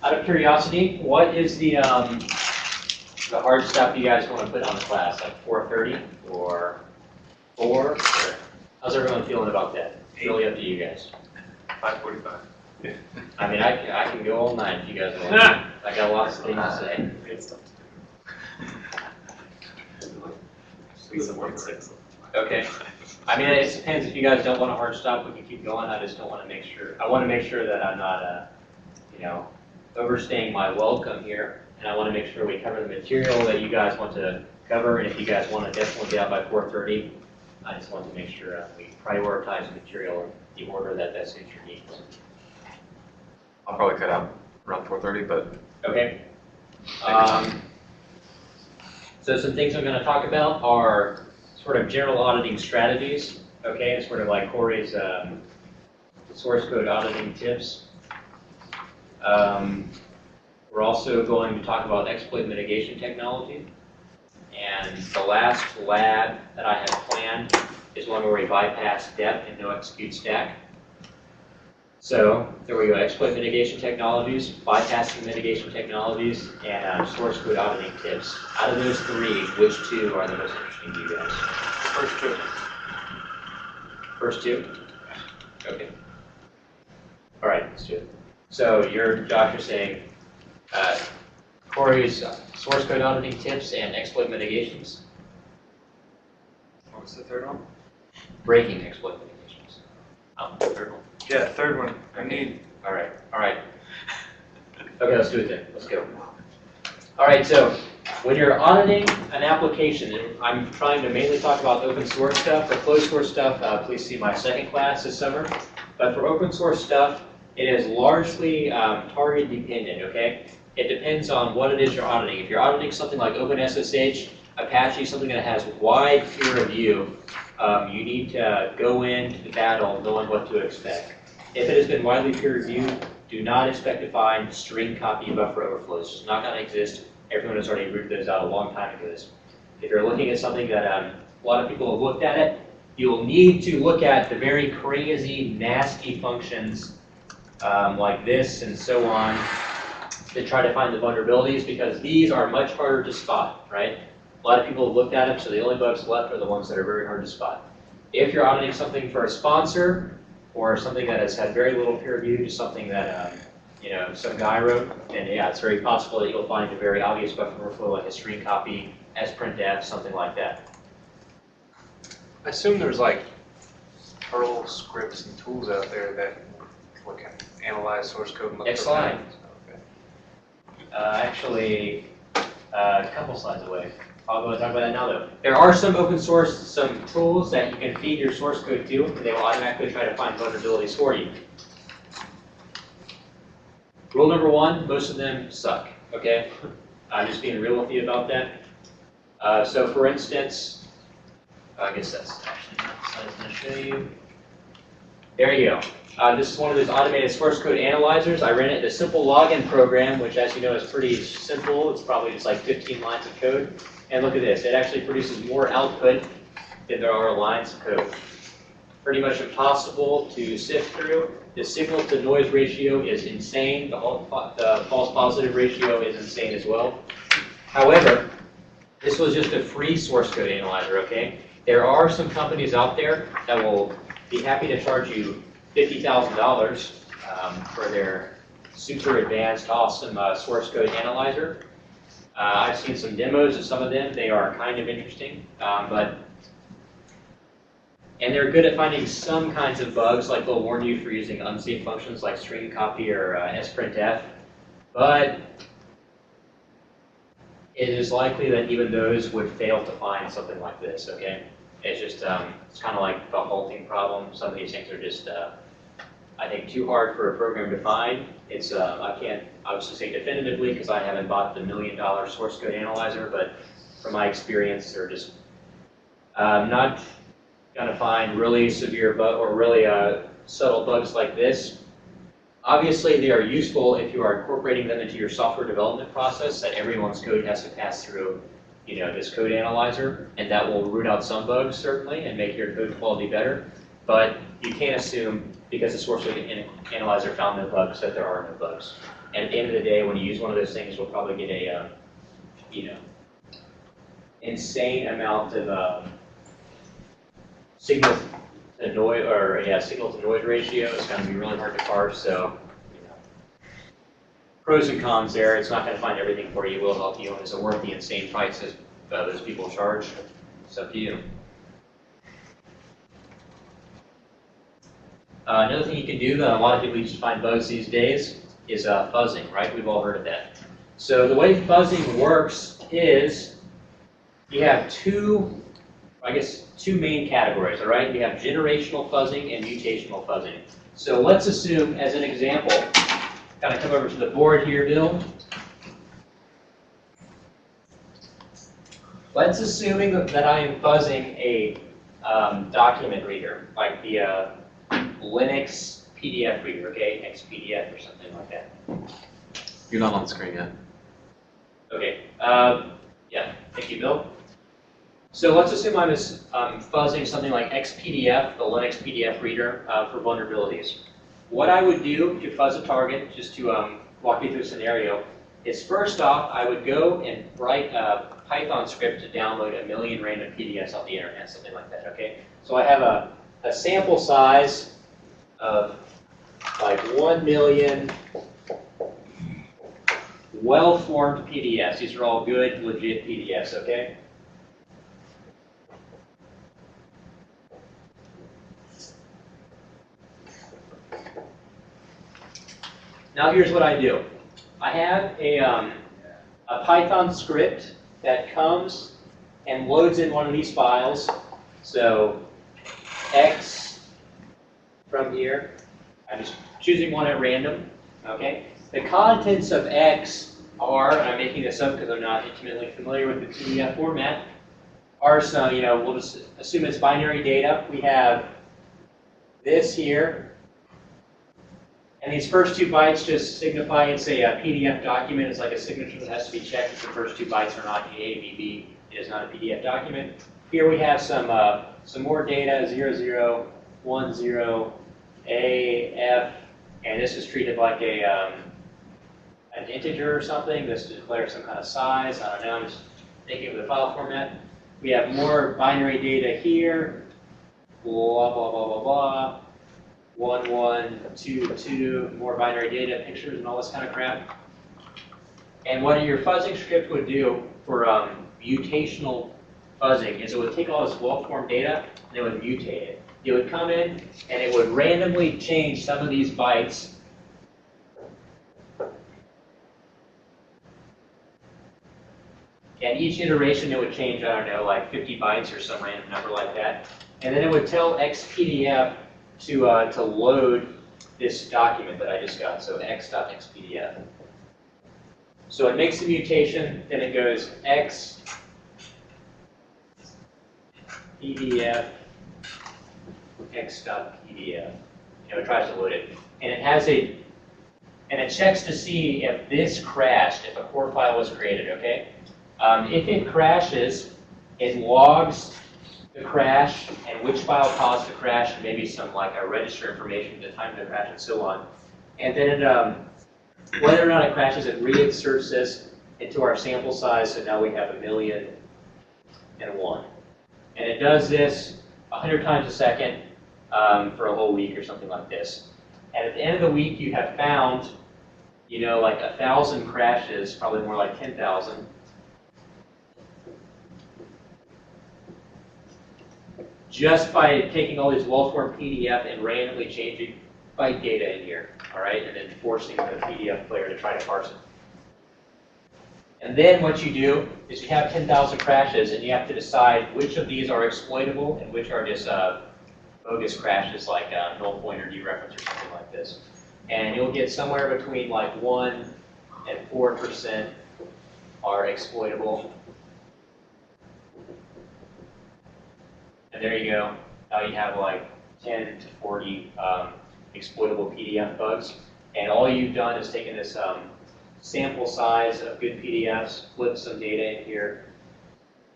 Out of curiosity, what is the hard stuff you guys want to put on the class? Like 4:30 or 4? Or how's everyone feeling about that? It's really up to you guys. 5:45. Yeah. I mean, I can go all night if you guys want. I got lots of things to say. Good stuff to do. Okay. I mean, it depends. If you guys don't want a hard stop, we can keep going. I just don't want to make sure. I want to make sure that I'm not, overstaying my welcome here. And I want to make sure we cover the material that you guys want to cover. And if you guys want to definitely be out by 4:30, I just want to make sure we prioritize the material in the order that suits your needs. I'll probably cut out around 4:30, but okay. So some things I'm going to talk about are sort of general auditing strategies. Okay, it's sort of like Corey's source code auditing tips. We're also going to talk about exploit mitigation technology. And the last lab that I have planned is one where we bypass depth and no execute stack. So there we go, exploit mitigation technologies, bypassing mitigation technologies, and source code auditing tips. Out of those three, which two are the most interesting to you guys? first two. First two? Okay. All right, let's do it. So Josh, you're saying Corey's source code auditing tips and exploit mitigations? What was the third one? Breaking exploit mitigations. The third one. Yeah, third one. I need. All right. Okay, let's do it then. Let's go. All right, so when you're auditing an application, and I'm trying to mainly talk about open source stuff. For closed source stuff, please see my second class this summer. But for open source stuff, it is largely target dependent, okay? It depends on what it is you're auditing. If you're auditing something like OpenSSH, Apache, something that has wide peer review, you need to go into the battle knowing what to expect. If it has been widely peer reviewed, do not expect to find string copy buffer overflows. It's just not going to exist. Everyone has already rooted those out a long time ago. If you're looking at something that a lot of people have looked at it, you'll need to look at the very crazy, nasty functions like this and so on to try to find the vulnerabilities, because these are much harder to spot, right? A lot of people have looked at them, so the only bugs left are the ones that are very hard to spot. If you're auditing something for a sponsor or something that has had very little peer review, just something that some guy wrote, then yeah, it's very possible that you'll find a very obvious buffer overflow like a string copy, sprintf, something like that. I assume there's like Perl scripts and tools out there that can analyze source code and look Next for slide. patterns. Okay. Actually, a couple slides away. I'll go and talk about that now though. There are some open source, some tools that you can feed your source code to, and they will automatically try to find vulnerabilities for you. Rule number one, most of them suck, okay? I'm just being real with you about that. So for instance, I guess that's actually not the slide I was going to show you. There you go. This is one of those automated source code analyzers. I ran it in a simple login program, which as you know is pretty simple. It's probably just like 15 lines of code. And look at this, it actually produces more output than there are lines of code. Pretty much impossible to sift through. The signal to noise ratio is insane. The false positive ratio is insane as well. However, this was just a free source code analyzer, okay? There are some companies out there that will be happy to charge you $50,000 for their super advanced, awesome source code analyzer. I've seen some demos of some of them. They are kind of interesting, and they're good at finding some kinds of bugs, like they'll warn you for using unsafe functions like string copy or sprintf. But it is likely that even those would fail to find something like this, okay? It's just, it's kind of like the halting problem. Some of these things are just, I think, too hard for a program to find. It's, I can't obviously say definitively because I haven't bought the $1 million source code analyzer, but from my experience, they're just not going to find really severe bug or really subtle bugs like this. Obviously, they are useful if you are incorporating them into your software development process, that everyone's code has to pass through, this code analyzer, and that will root out some bugs, certainly, and make your code quality better. But you can't assume, because the source code analyzer found no bugs, that there are no bugs. And at the end of the day, when you use one of those things, you'll probably get a, insane amount of signal to noise, or signal to noise ratio. It's going to be really hard to parse. So, pros and cons there. It's not going to find everything for you. It will help you. Is it worth the insane prices those people charge? It's up to you. Another thing you can do that a lot of people use to find bugs these days is fuzzing, right? We've all heard of that. So the way fuzzing works is you have two main categories, all right? You have generational fuzzing and mutational fuzzing. So let's assume, as an example, kind of come over to the board here, Bill. Let's assuming that I am fuzzing a document reader, like the Linux PDF reader, okay, XPDF or something like that. You're not on the screen yet. Okay, yeah, thank you, Bill. So let's assume I'm fuzzing something like XPDF, the Linux PDF reader, for vulnerabilities. What I would do to fuzz a target, just to walk you through a scenario, is first off, I would go and write a Python script to download 1 million random PDFs off the internet, something like that, okay? So I have a sample size of like 1 million well-formed PDFs. These are all good, legit PDFs, okay? Now here's what I do. I have a Python script that comes and loads in one of these files. So X from here. I'm just choosing one at random. Okay. The contents of X are, and I'm making this up because I'm not intimately familiar with the PDF format, are some, we'll just assume it's binary data. We have this here. And these first 2 bytes just signify it's a PDF document. It's like a signature that has to be checked if the first 2 bytes are not A, B, B. It is not a PDF document. Here we have some more data, 0, 0, 1, 0, A, F, and this is treated like an integer or something. This declares some kind of size. I don't know. I'm just thinking of the file format. We have more binary data here. Blah, blah, blah, blah, blah. 1, 1, 2, 2, more binary data, pictures, and all this kind of crap. And what your fuzzing script would do for mutational fuzzing is it would take all this well-formed data and it would mutate it. It would come in and it would randomly change some of these bytes. And each iteration it would change, I don't know, like 50 bytes or some random number like that. And then it would tell XPDF to load this document that I just got, so x.xpdf. So it makes the mutation, then it goes xpdf, x.pdf. It tries to load it. And it has and it checks to see if this crashed, if a core file was created, okay? If it crashes, it logs the crash and which file caused the crash, and maybe some like a register information, the time of the crash, and so on. And then it, whether or not it crashes, it reinserts this into our sample size, so now we have 1,000,001. And it does this 100 times a second for a whole week or something like this. And at the end of the week, you have found, like 1,000 crashes, probably more like 10,000. Just by taking all these well-formed PDF and randomly changing byte data in here, all right, and then forcing the PDF player to try to parse it. And then what you do is you have 10,000 crashes, and you have to decide which of these are exploitable and which are just bogus crashes, like null pointer dereference or something like this. And you'll get somewhere between like 1 and 4% are exploitable. And there you go. Now you have like 10 to 40 exploitable PDF bugs. And all you've done is taken this sample size of good PDFs, flipped some data in here,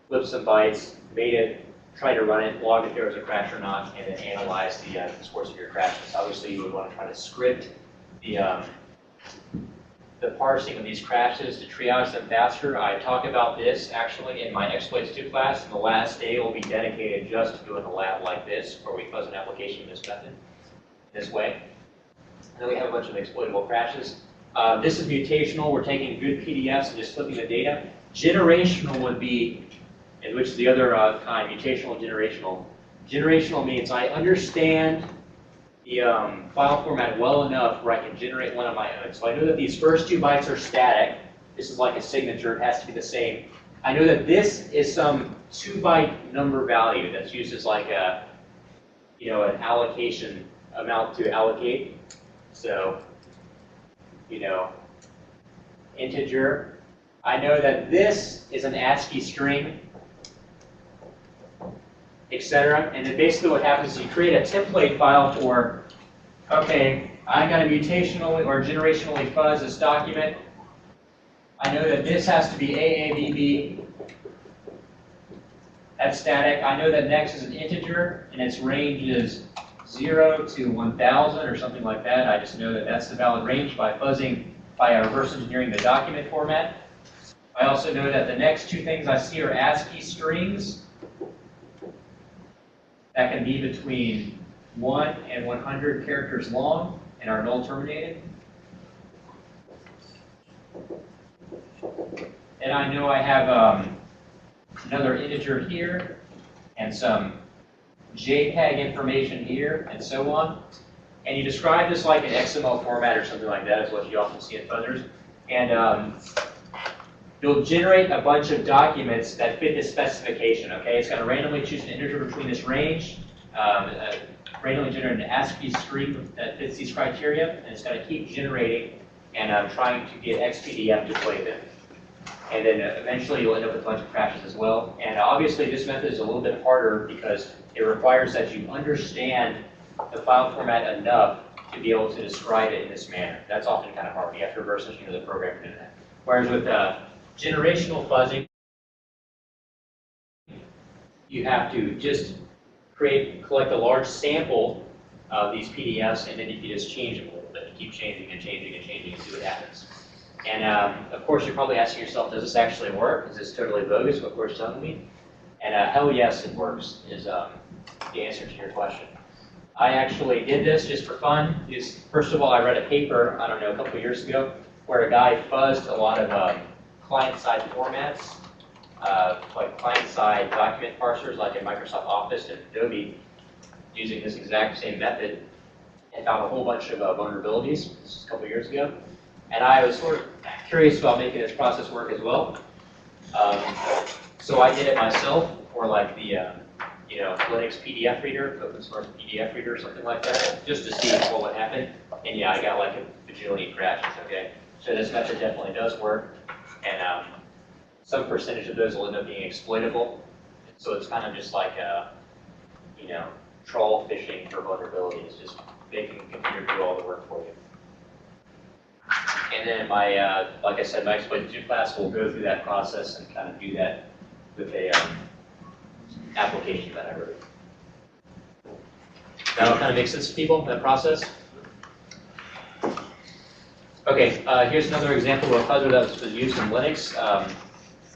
flipped some bytes, made it, tried to run it, logged if there was a crash or not, and then analyzed the source of your crashes. Obviously, you would want to try to script the the parsing of these crashes to triage them faster. I talk about this actually in my Exploits 2 class, and the last day will be dedicated just to doing a lab like this, where we fuzz an application in this method, this way. And then we have a bunch of exploitable crashes. This is mutational. We're taking good PDFs and just flipping the data. Generational would be, in which is the other kind, mutational and generational. Generational means I understand the file format well enough where I can generate one of my own. So I know that these first 2 bytes are static. This is like a signature. It has to be the same. I know that this is some 2-byte number value that's used as like a, an allocation amount to allocate. So, integer. I know that this is an ASCII string, etc. And then basically what happens is you create a template file for, okay, I got to mutationally or generationally fuzz this document. I know that this has to be AABB. That's static. I know that next is an integer, and its range is 0 to 1,000 or something like that. I just know that that's the valid range by fuzzing, by reverse engineering the document format. I also know that the next 2 things I see are ASCII strings that can be between 1 and 100 characters long and are null terminated. And I know I have another integer here and some JPEG information here and so on. And you describe this like an XML format or something like that is what you often see in fuzzers. And you'll generate a bunch of documents that fit this specification, okay? It's going to randomly choose an integer between this range, randomly generate an ASCII string that fits these criteria, and it's going to keep generating and trying to get XPDF to play them. And then eventually you'll end up with a bunch of crashes as well. And obviously this method is a little bit harder because it requires that you understand the file format enough to be able to describe it in this manner. That's often kind of hard. You have to reverse engineer the program to do that. Whereas with generational fuzzing, you have to just collect a large sample of these PDFs, and then you can just change them a little bit. Keep changing and changing and changing and see what happens. And of course, you're probably asking yourself, does this actually work? Is this totally bogus, what Court's telling me? And hell yes, it works, is the answer to your question. I actually did this just for fun. First of all, I read a paper, I don't know, a couple years ago, where a guy fuzzed a lot of client-side formats, like client-side document parsers, like in Microsoft Office and Adobe, using this exact same method, and found a whole bunch of vulnerabilities. This was a couple years ago. And I was sort of curious about making this process work as well. So I did it myself for like the Linux PDF reader, open source PDF reader or something like that, just to see what would happen. And yeah, I got like a bajillion crashes, okay? So this method definitely does work. And some percentage of those will end up being exploitable. So it's kind of just like troll fishing for vulnerabilities, just making the computer do all the work for you. And then my, like I said, my Exploits 2 class will go through that process and kind of do that with a application that I wrote. That'll kind of make sense to people, that process? Okay, here's another example of a fuzzer that was used in Linux,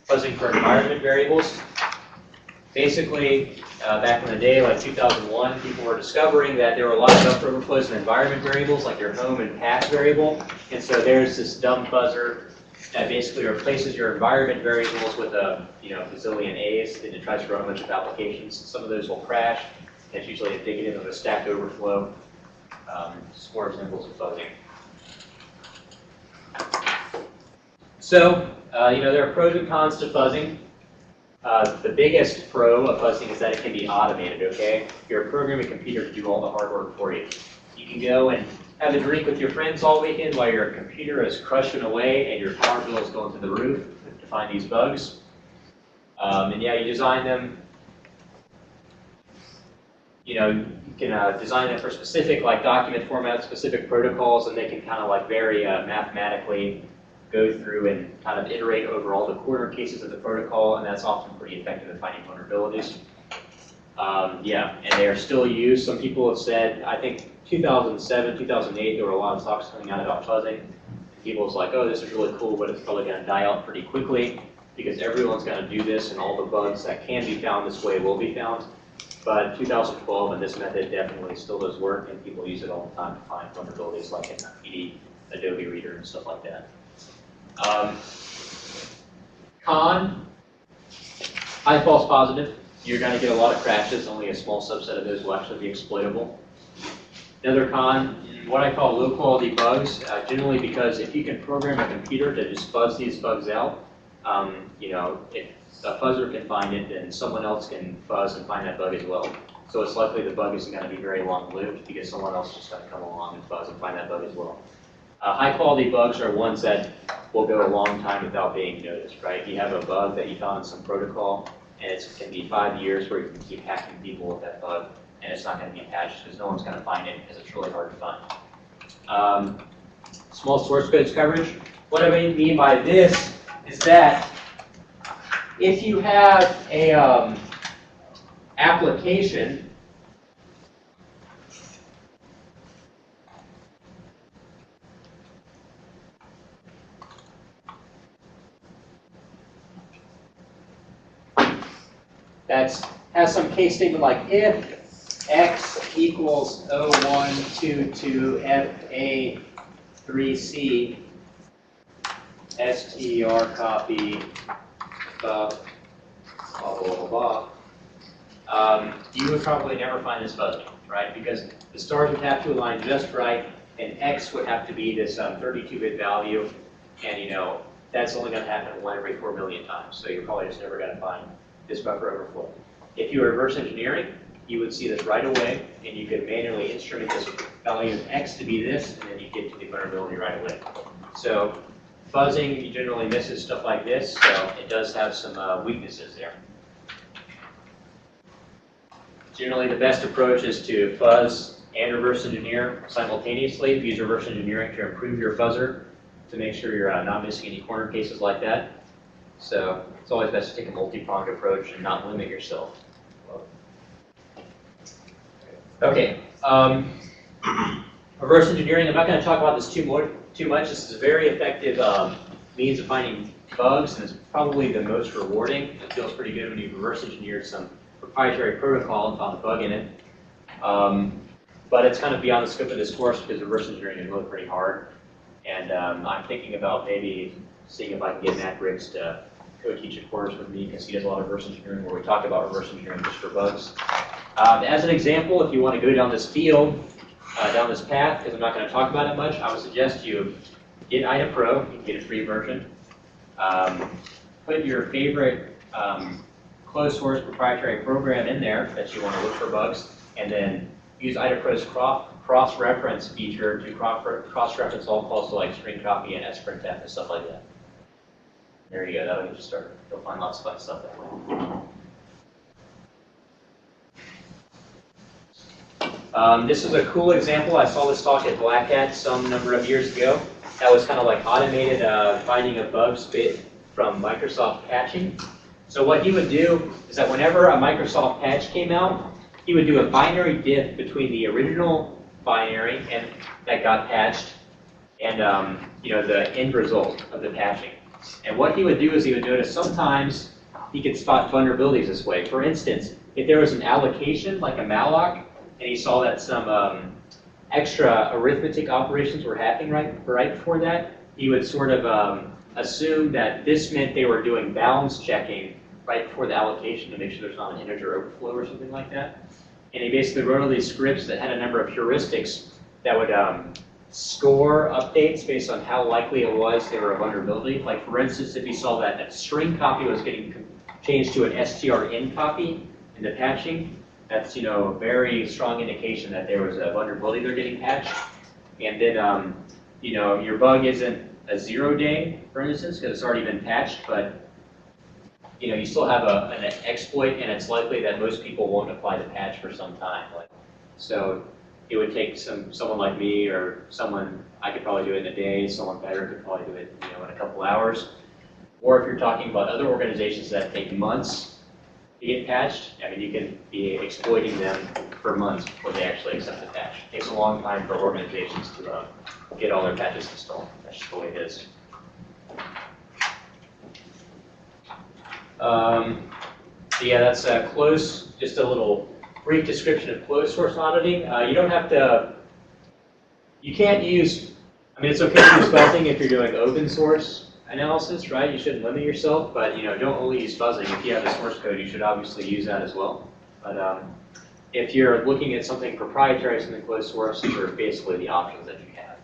fuzzing for environment variables. Basically, back in the day, like 2001, people were discovering that there were a lot of buffer overflows in environment variables, like your home and path variable. And so there's this dumb fuzzer that basically replaces your environment variables with a bazillion A's, and it tries to run a bunch of applications. Some of those will crash. It's usually indicative of a stack overflow. Just more examples of fuzzing. So, there are pros and cons to fuzzing. The biggest pro of fuzzing is that it can be automated, okay? You're a programming computer to do all the hard work for you. You can go and have a drink with your friends all weekend while your computer is crushing away and your power bill is going to the roof to find these bugs. And yeah, you design them. You can design them for specific like document formats, specific protocols, and they can kind of like vary mathematically, go through and kind of iterate over all the corner cases of the protocol, and that's often pretty effective at finding vulnerabilities. Yeah, and they are still used. Some people have said, I think 2007, 2008, there were a lot of talks coming out about fuzzing. people's like, oh, this is really cool, but it's probably going to die out pretty quickly because everyone's going to do this and all the bugs that can be found this way will be found. But 2012 and this method definitely still does work, and people use it all the time to find vulnerabilities like in PD, Adobe Reader, and stuff like that. Con, high false positive. You're going to get a lot of crashes. Only a small subset of those will actually be exploitable. Another con, what I call low quality bugs, generally because if you can program a computer to just fuzz these bugs out, if a fuzzer can find it, then someone else can fuzz and find that bug as well. So it's likely the bug isn't going to be very long-lived because someone else is just going to come along and fuzz and find that bug as well. High-quality bugs are ones that will go a long time without being noticed, right? If you have a bug that you found in some protocol, and it can be 5 years where you can keep hacking people with that bug, and it's not going to be patched because no one's going to find it because it's really hard to find. Small source codes coverage. What I mean by this is that if you have a application that has some case statement like if x equals 0122 fa3c str copy blah blah blah blah, you would probably never find this fuzzy, right? Because the stars would have to align just right, and x would have to be this 32-bit value, and that's only going to happen 1 every 4 million times. So you're probably just never going to find this buffer overflow. If you were reverse engineering, you would see this right away, and you could manually instrument this value of x to be this, and then you get to the vulnerability right away. So fuzzing generally misses stuff like this, so it does have some weaknesses there. Generally, the best approach is to fuzz and reverse engineer simultaneously. Use reverse engineering to improve your fuzzer to make sure you're not missing any corner cases like that. So it's always best to take a multi-pronged approach and not limit yourself. Okay, reverse engineering. I'm not going to talk about this too much. This is a very effective means of finding bugs, and it's probably the most rewarding. It feels pretty good when you reverse engineer some proprietary protocol and found a bug in it. But it's kind of beyond the scope of this course because reverse engineering is really pretty hard. And I'm thinking about maybe seeing if I can get Matt Briggs to co-teach a course with me because he does a lot of reverse engineering where we talk about reverse engineering just for bugs. As an example, if you want to go down this field, down this path, because I'm not going to talk about it much, I would suggest you get IDA Pro, you can get a free version. Put your favorite closed source proprietary program in there that you want to look for bugs, and then use IDA Pro's cross-reference feature to cross-reference all calls to like string copy and sprintf and stuff like that. There you go, that'll get you started. You'll find lots of fun stuff that way. This is a cool example. I saw this talk at Black Hat some number of years ago. That was kind of like automated finding a bug spit from Microsoft patching. So what he would do is that whenever a Microsoft patch came out, he would do a binary diff between the original binary and that got patched and the end result of the patching. And what he would do is he would notice sometimes he could spot vulnerabilities this way. For instance, if there was an allocation like a malloc, and he saw that some extra arithmetic operations were happening right before that, he would sort of assume that this meant they were doing balance checking right before the allocation to make sure there's not an integer overflow or something like that. And he basically wrote all these scripts that had a number of heuristics that would score updates based on how likely it was they were a vulnerability. Like for instance, if he saw that a string copy was getting changed to an strn copy in the patching, that's a very strong indication that there was a vulnerability they're getting patched. And then your bug isn't a 0-day, for instance, because it's already been patched, but you still have an exploit, and it's likely that most people won't apply the patch for some time. So it would take someone like me or someone, I could probably do it in a day, someone better could probably do it in a couple hours. Or if you're talking about other organizations that take months to get patched, I mean, you can be exploiting them for months before they actually accept the patch. It takes a long time for organizations to get all their patches installed. That's just the way it is. So yeah, that's close. Just a little brief description of closed source auditing. You don't have to. You can't use. I mean, it's okay to use fuzzing if you're doing open source analysis, right? You shouldn't limit yourself, but don't only use fuzzing. If you have the source code, you should obviously use that as well. But if you're looking at something proprietary, something closed source, these are basically the options that you have.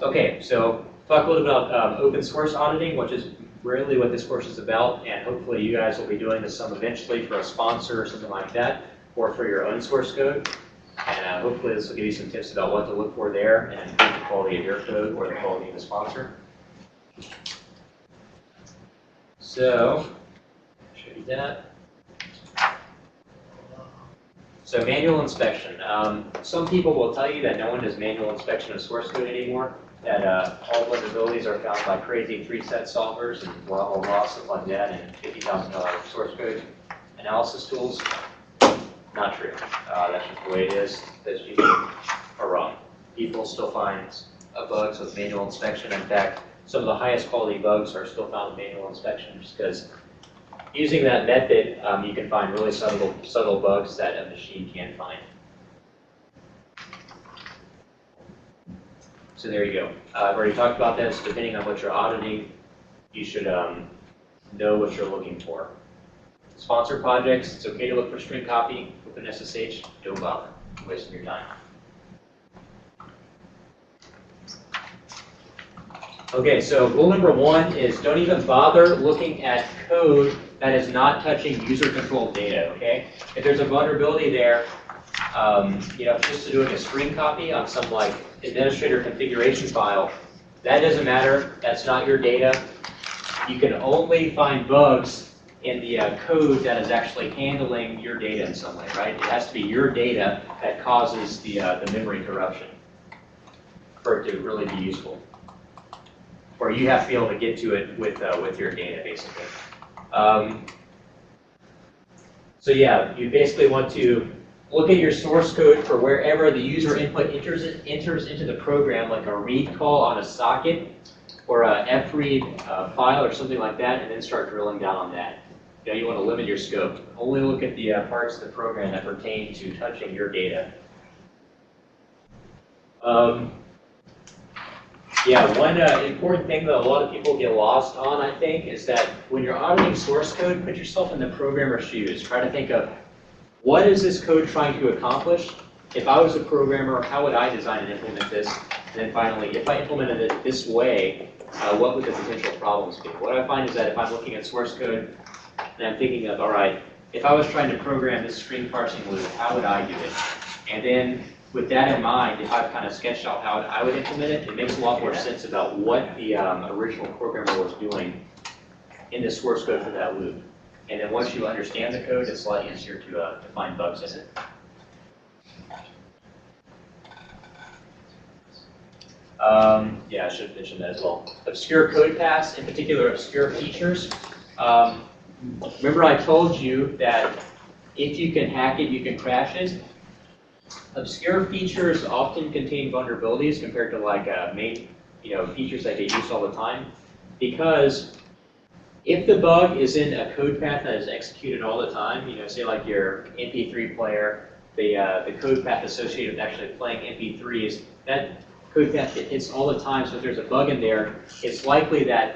Okay, so talk a little about open source auditing, which is really what this course is about, and hopefully you guys will be doing this some eventually for a sponsor or something like that, or for your own source code. And hopefully this will give you some tips about what to look for there and improve the quality of your code or the quality of the sponsor. So, show you that. So manual inspection. Some people will tell you that no one does manual inspection of source code anymore, that all vulnerabilities are found by crazy 3-set solvers and blah, blah, blah, stuff like that, and $50,000 source code analysis tools. Not true. That's just the way it is. Those people are wrong. People still find bugs with manual inspection. In fact, some of the highest quality bugs are still found in manual inspection just because using that method, you can find really subtle bugs that a machine can't find. So there you go. I've already talked about this. Depending on what you're auditing, you should know what you're looking for. Sponsor projects, it's okay to look for string copy. OpenSSH, don't bother. You're wasting your time. Okay, so rule number 1 is don't even bother looking at code that is not touching user-controlled data, okay? If there's a vulnerability there, just doing a string copy on some like administrator configuration file, that doesn't matter. That's not your data. You can only find bugs in the code that is actually handling your data in some way, right? It has to be your data that causes the memory corruption for it to really be useful. Or you have to be able to get to it with your data, basically. So yeah, you basically want to look at your source code for wherever the user input enters into the program, like a read call on a socket or a fread file or something like that, and then start drilling down on that. You want to limit your scope. Only look at the parts of the program that pertain to touching your data. Yeah, one important thing that a lot of people get lost on, I think, is that when you're auditing source code, put yourself in the programmer's shoes. Try to think of, what is this code trying to accomplish? If I was a programmer, how would I design and implement this? And then finally, if I implemented it this way, what would the potential problems be? What I find is that if I'm looking at source code, and I'm thinking of, all right, if I was trying to program this string parsing loop, how would I do it? And then with that in mind, if I've kind of sketched out how I would implement it, it makes a lot more sense about what the original programmer was doing in the source code for that loop. And then once you understand the code, it's a lot easier to find bugs in it. Yeah, I should have mentioned that as well. Obscure code paths, in particular obscure features. Remember I told you that if you can hack it, you can crash it. Obscure features often contain vulnerabilities compared to like main, features that get used all the time. Because if the bug is in a code path that is executed all the time, say like your MP3 player, the code path associated with actually playing MP3s, that code path hits all the time. So if there's a bug in there, it's likely that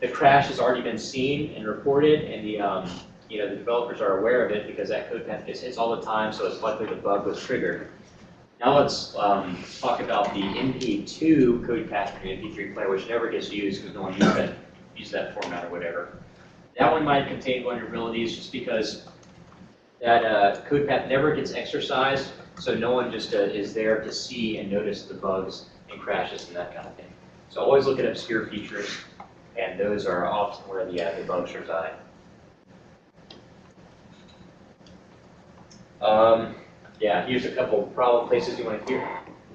the crash has already been seen and reported, and the developers are aware of it because that code path gets hits all the time, so it's likely the bug was triggered. Now let's talk about the MP2 code path for the MP3 player, which never gets used because no one uses that format or whatever. That one might contain vulnerabilities just because that code path never gets exercised, so no one just is there to see and notice the bugs and crashes and that kind of thing. So always look at obscure features, and those are often where the bugs reside. Yeah, here's a couple problem places you want to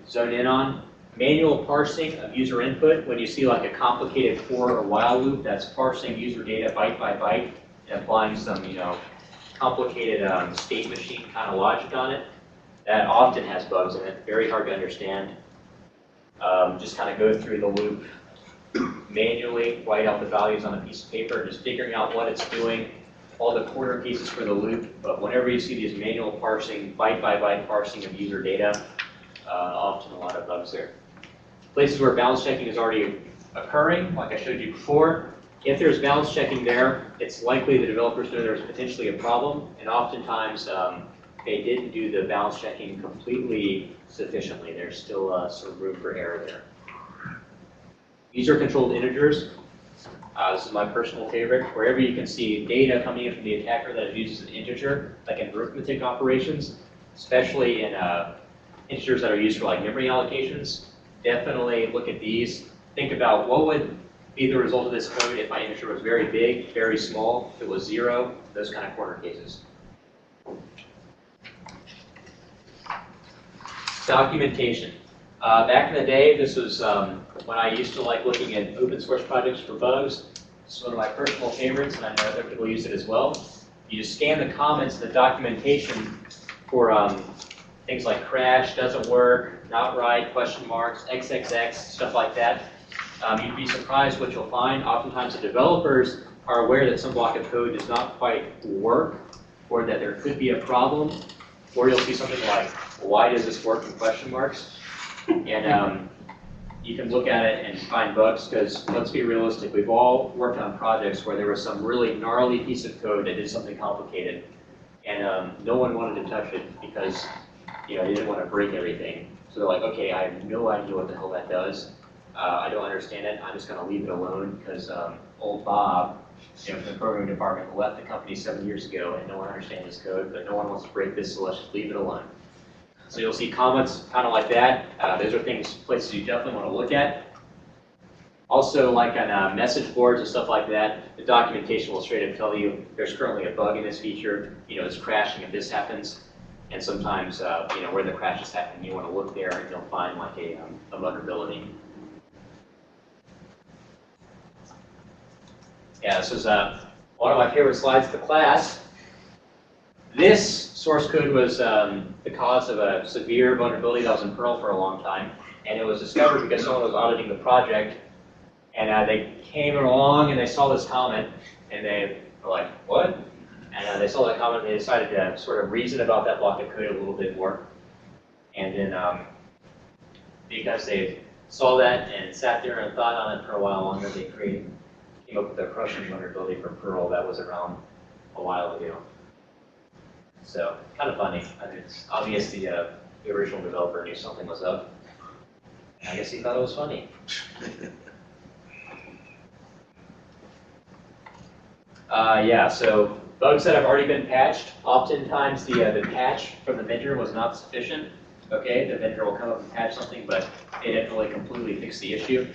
zone in on. manual parsing of user input. When you see like a complicated for or while loop, that's parsing user data byte by byte and applying some, complicated state machine kind of logic on it. That often has bugs in it, very hard to understand. Just kind of go through the loop manually, write out the values on a piece of paper, just figuring out what it's doing, all the corner cases for the loop. But whenever you see these manual parsing, byte by byte parsing of user data, often a lot of bugs there. Places where balance checking is already occurring, like I showed you before, if there's balance checking there, it's likely the developers know there's potentially a problem, and oftentimes they didn't do the balance checking completely sufficiently. There's still some room for error there. User-controlled integers. This is my personal favorite. Wherever you can see data coming in from the attacker that is used as an integer, like in arithmetic operations, especially in integers that are used for like memory allocations, definitely look at these. Think about what would be the result of this code if my integer was very big, very small, if it was 0, those kind of corner cases. Documentation. Back in the day, this was when I used to like looking at open source projects for bugs. This is one of my personal favorites, and I know other people use it as well. You just scan the comments in the documentation for things like crash, doesn't work, not right, question marks, XXX, stuff like that. You'd be surprised what you'll find. Oftentimes the developers are aware that some block of code does not quite work, or that there could be a problem, or you'll see something like, why does this work in question marks? And you can look at it and find bugs, because let's be realistic, we've all worked on projects where there was some really gnarly piece of code that did something complicated, and no one wanted to touch it because they didn't want to break everything. So they're like, okay, I have no idea what the hell that does. I don't understand it. I'm just going to leave it alone because old Bob, from the programming department, left the company 7 years ago, and no one understands this code, but no one wants to break this, so let's just leave it alone. So you'll see comments kind of like that. Those are places you definitely want to look at. Also, like on message boards and stuff like that, the documentation will straight up tell you there's currently a bug in this feature. It's crashing if this happens. And sometimes, where the crash is happening, you want to look there and you'll find like a vulnerability. Yeah, this is one of my favorite slides of the class. This source code was the cause of a severe vulnerability that was in Perl for a long time, and it was discovered because someone was auditing the project, and they came along and they saw this comment, and they were like, what? And they saw that comment and they decided to sort of reason about that block of code a little bit more. And then because they saw that and sat there and thought on it for a while longer, they came up with a crushing vulnerability for Perl that was around a while ago. So, kind of funny. I mean, it's obvious the original developer knew something was up. I guess he thought it was funny. Yeah, so bugs that have already been patched, oftentimes the patch from the vendor was not sufficient. Okay, the vendor will come up and patch something, but they didn't really completely fix the issue.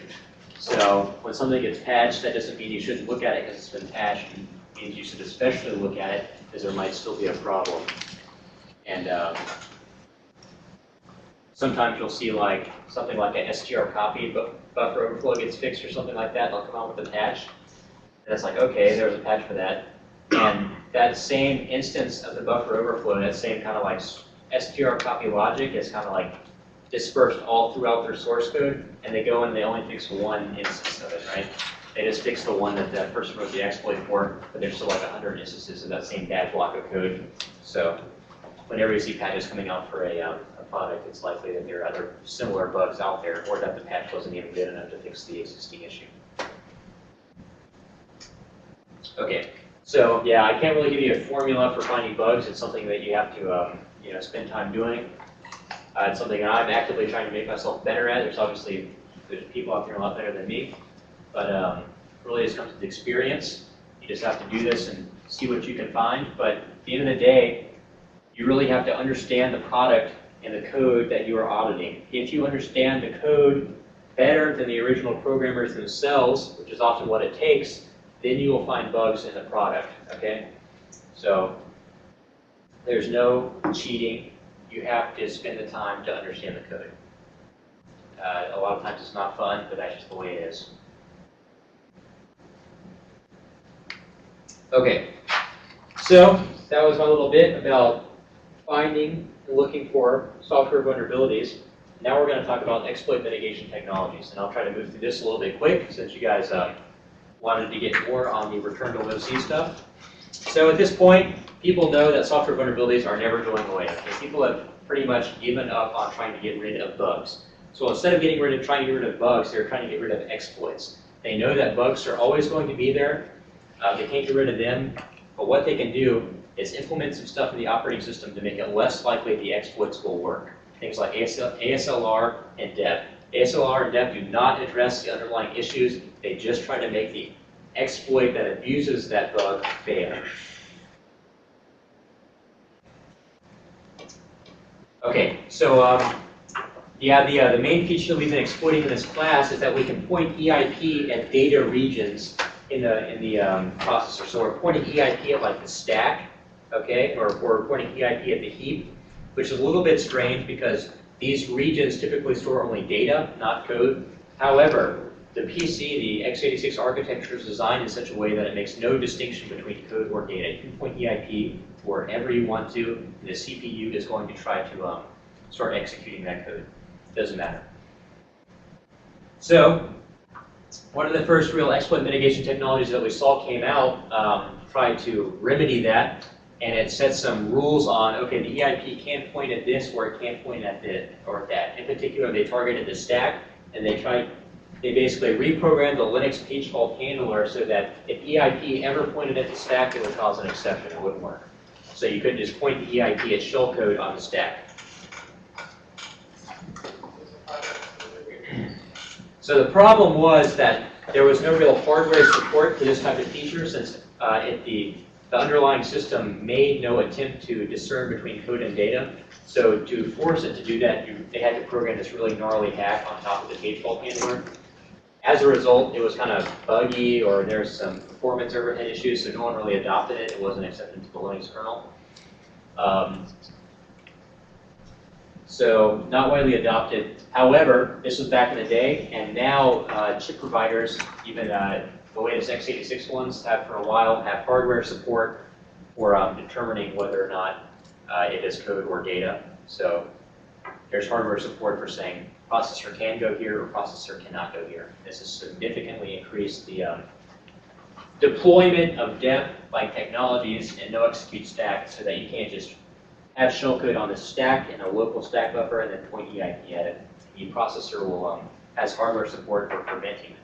So when something gets patched, that doesn't mean you shouldn't look at it because it's been patched. It means you should especially look at it because there might still be a problem. And sometimes you'll see like something like an str copy, but buffer overflow gets fixed or something like that. They'll come out with a patch. And it's like, okay, there's a patch for that. And that same instance of the buffer overflow, that same kind of like str copy logic is kind of like dispersed all throughout their source code, and they go in and they only fix one instance of it, right? They just fix the one that that person wrote the exploit for, but there's still like 100 instances of that same bad block of code. So whenever you see patches coming out for a product, it's likely that there are other similar bugs out there, or that the patch wasn't even good enough to fix the existing issue. Okay, so yeah, I can't really give you a formula for finding bugs. It's something that you have to spend time doing. It's something that I'm actively trying to make myself better at. There's people out there a lot better than me, but really it comes with experience. You just have to do this and see what you can find. But at the end of the day, you really have to understand the product and the code that you are auditing. If you understand the code better than the original programmers themselves, which is often what it takes, then you will find bugs in the product, okay? So there's no cheating. You have to spend the time to understand the code. A lot of times it's not fun, but that's just the way it is. Okay, so that was my little bit about finding and looking for software vulnerabilities. Now we're going to talk about exploit mitigation technologies, and I'll try to move through this a little bit quick since you guys wanted to get more on the return to libc stuff. So at this point, people know that software vulnerabilities are never going away. Okay? People have pretty much given up on trying to get rid of bugs. So instead of trying to get rid of bugs, they're trying to get rid of exploits. They know that bugs are always going to be there. They can't get rid of them, but what they can do is implement some stuff in the operating system to make it less likely the exploits will work. Things like ASLR and DEP. ASLR and DEP do not address the underlying issues. They just try to make the exploit that abuses that bug fail. Okay, so the main feature we've been exploiting in this class is that we can point EIP at data regions in the processor. So we're pointing EIP at like the stack, okay, or we're pointing EIP at the heap, which is a little bit strange because these regions typically store only data, not code. However, the PC, the x86 architecture is designed in such a way that it makes no distinction between code or data. You can point EIP wherever you want to, and the CPU is going to try to start executing that code. Doesn't matter. So, one of the first real exploit mitigation technologies that we saw came out, tried to remedy that, and it set some rules on, okay, the EIP can't point at this or it can't point at this or that. In particular, they targeted the stack, and they basically reprogrammed the Linux page fault handler so that if EIP ever pointed at the stack, it would cause an exception. It wouldn't work. So you couldn't just point the EIP at shellcode on the stack. So the problem was that there was no real hardware support for this type of feature since the underlying system made no attempt to discern between code and data. So to force it to do that, they had to program this really gnarly hack on top of the page fault handler. As a result, it was kind of buggy, or there's some performance overhead issues, so no one really adopted it. It wasn't accepted into the Linux kernel. So not widely adopted. However, this was back in the day, and now chip providers, even the latest x86 ones have for a while, have hardware support for determining whether or not it is code or data. So there's hardware support for saying processor can go here or processor cannot go here. This has significantly increased the deployment of DEP-like technologies and no execute stack so that you can't just have shellcode on the stack in a local stack buffer and then point EIP at it. The processor will has hardware support for preventing that.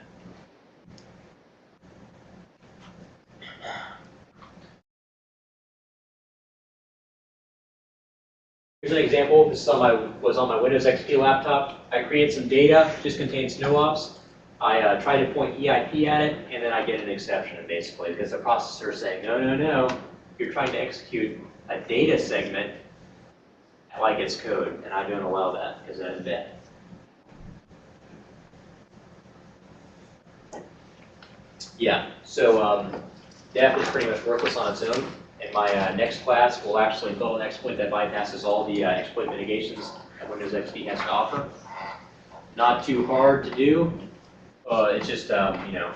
Here's an example. This was on my Windows XP laptop. I create some data, just contains no ops. I try to point EIP at it, and then I get an exception, basically, because the processor is saying, no, no, no, you're trying to execute a data segment like it's code, and I don't allow that because that is bad. Yeah, so DEP is pretty much worthless on its own. In my next class, we'll actually build an exploit that bypasses all the exploit mitigations that Windows XP has to offer. Not too hard to do. It's just, you know,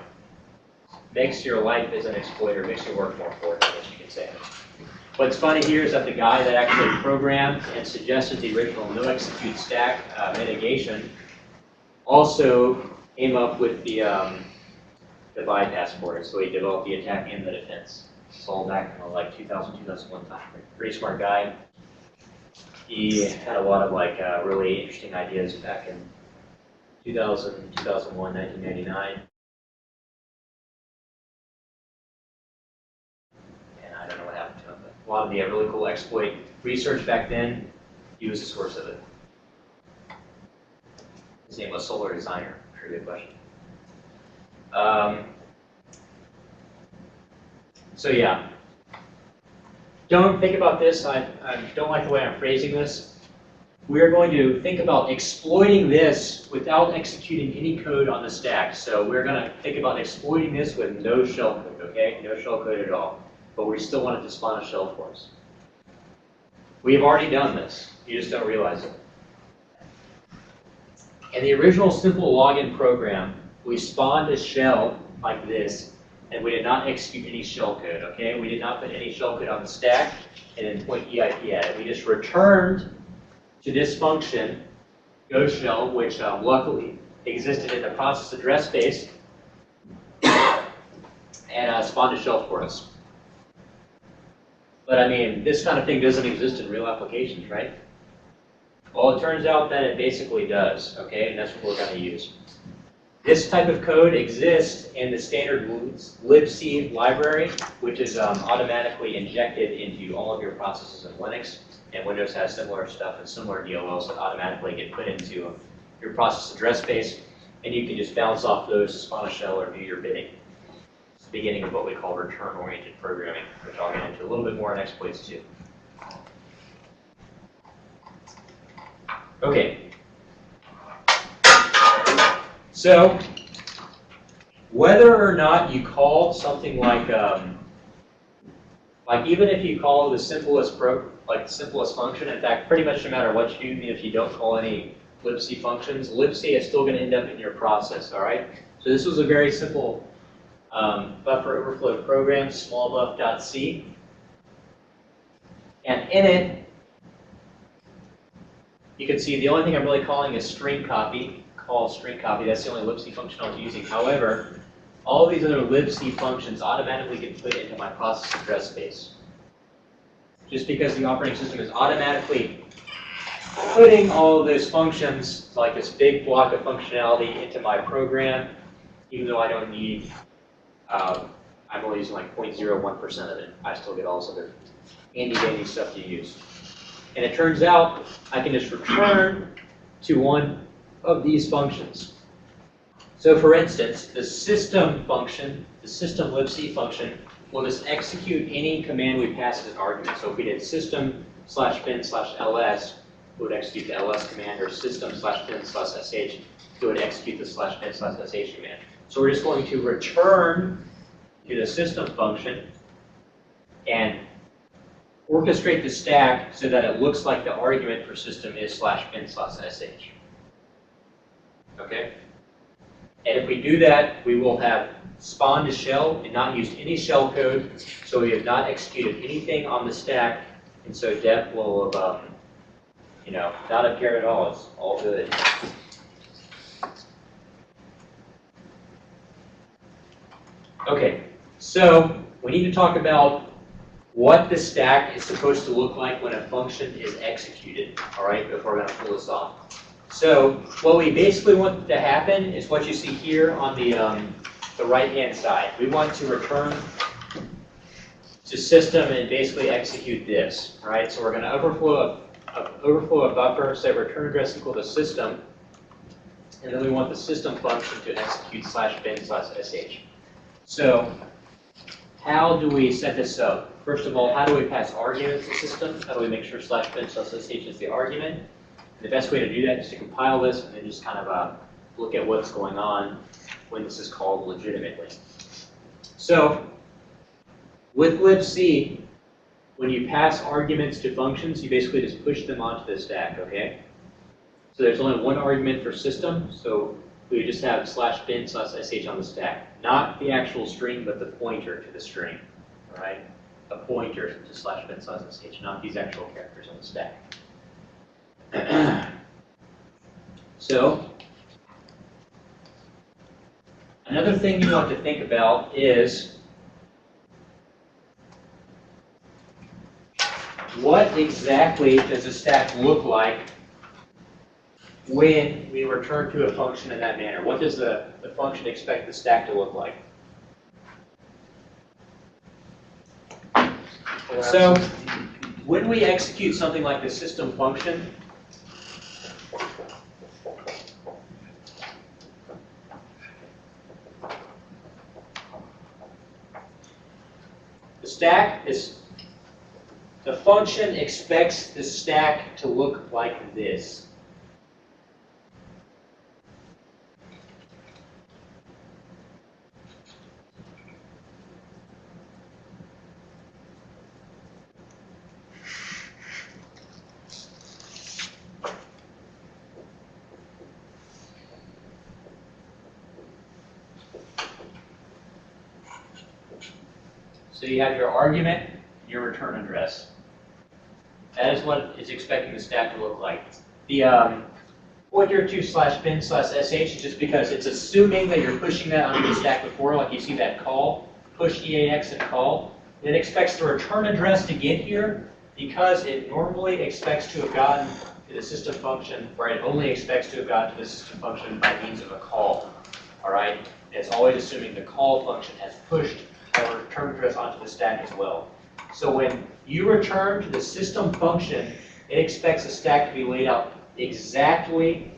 makes your life as an exploiter, makes your work more important, I guess you could say. What's funny here is that the guy that actually programmed and suggested the original no execute stack mitigation also came up with the bypass for it. So he developed the attack and the defense. It's all back in like 2000, 2001 time. Pretty smart guy. He had a lot of like really interesting ideas back in 2000, 2001, 1999. And I don't know what happened to him, but a lot of the really cool exploit research back then, he was the source of it. His name was Solar Designer. Pretty good question. So yeah, don't think about this. I don't like the way I'm phrasing this. We're going to think about exploiting this without executing any code on the stack. So we're going to think about exploiting this with no shell code, okay? No shell code at all. But we still want it to spawn a shell for us. We have already done this. You just don't realize it. In the original simple login program, we spawned a shell like this, and we did not execute any shell code, okay? We did not put any shell code on the stack and then point EIP at it. We just returned to this function, goShell, which luckily existed in the process address space, and spawned a shell for us. But I mean, this kind of thing doesn't exist in real applications, right? Well, it turns out that it basically does, okay? And that's what we're going to use. This type of code exists in the standard libc library, which is automatically injected into all of your processes in Linux. And Windows has similar stuff and similar DLLs that automatically get put into your process address space. And you can just bounce off those to spawn a shell or do your bidding. It's the beginning of what we call return-oriented programming, which I'll get into a little bit more in exploits too. Okay. So, whether or not you call something like even if you call the simplest function, in fact, pretty much no matter what you do, even if you don't call any libc functions, libc is still going to end up in your process, all right? So this was a very simple buffer overflow program, smallbuff.c. And in it, you can see the only thing I'm really calling is string copy. Call string copy. That's the only libc function I'll be using. However, all these other libc functions automatically get put into my process address space. Just because the operating system is automatically putting all of those functions, like this big block of functionality, into my program, even though I don't need, I'm only using like 0.01% of it. I still get all this other handy-dandy stuff to use. And it turns out I can just return to one of these functions. So for instance, the system function, the system libc function, will just execute any command we pass as an argument. So if we did system/bin/ls, it would execute the ls command, or system/bin/sh, it would execute the /bin/sh command. So we're just going to return to the system function and orchestrate the stack so that it looks like the argument for system is /bin/sh. Okay? And if we do that, we will have spawned a shell and not used any shell code, so we have not executed anything on the stack, and so def will have, not appear at all. It's all good. Okay, so we need to talk about what the stack is supposed to look like when a function is executed, all right, before we're going to pull this off. So what we basically want to happen is what you see here on the right-hand side. We want to return to system and basically execute this, all right? So we're going to overflow a buffer, say return address equal to system, and then we want the system function to execute /bin/sh. So how do we set this up? First of all, how do we pass arguments to system? How do we make sure /bin/sh is the argument? The best way to do that is to compile this and then just kind of look at what's going on when this is called legitimately. So with libc, when you pass arguments to functions, you basically just push them onto the stack, okay? So there's only one argument for system, so we would just have /bin/sh on the stack. Not the actual string, but the pointer to the string, all right? A pointer to /bin/sh, not these actual characters on the stack. So, another thing you want to think about is what exactly does a stack look like when we return to a function in that manner? What does the function expect the stack to look like? So, when we execute something like the system function, the function expects the stack to look like this. So you have your argument, your return address. That is what it's expecting the stack to look like. The pointer to /bin/sh is just because it's assuming that you're pushing that onto the stack before, like you see that call, push EAX and call. It expects the return address to get here because it normally expects to have gotten to the system function, or it only expects to have gotten to the system function by means of a call. All right? It's always assuming the call function has pushed a return address onto the stack as well. So when you return to the system function, it expects the stack to be laid out exactly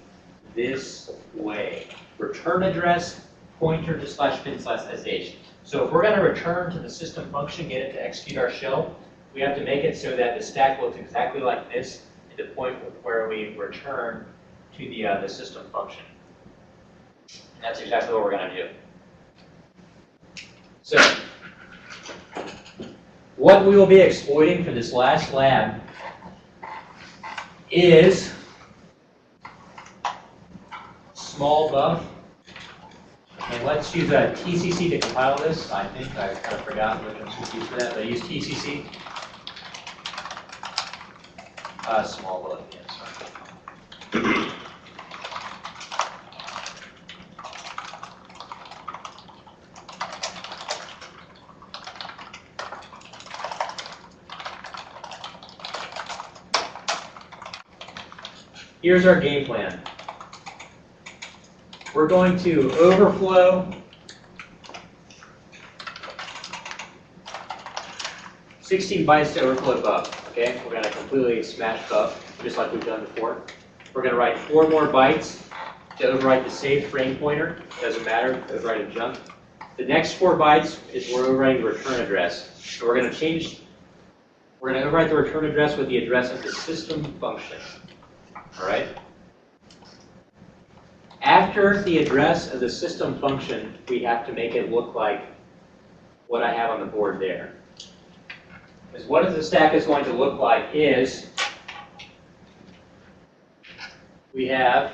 this way. Return address, pointer to /bin/sh. So if we're going to return to the system function, get it to execute our shell, we have to make it so that the stack looks exactly like this at the point where we return to the system function. And that's exactly what we're going to do. So what we will be exploiting for this last lab is small buff. And let's use a TCC to compile this. I think I kind of forgot which one's used for that, but I use TCC. Small buff, yeah, sorry. Here's our game plan. We're going to overflow 16 bytes to overflow buff. Okay, we're going to completely smash buff, just like we've done before. We're going to write 4 more bytes to overwrite the saved frame pointer. Doesn't matter, overwrite a jump. The next 4 bytes is we're overwriting the return address. So we're going to overwrite the return address with the address of the system function. All right. After the address of the system function, we have to make it look like what I have on the board there. Because what the stack is going to look like is we have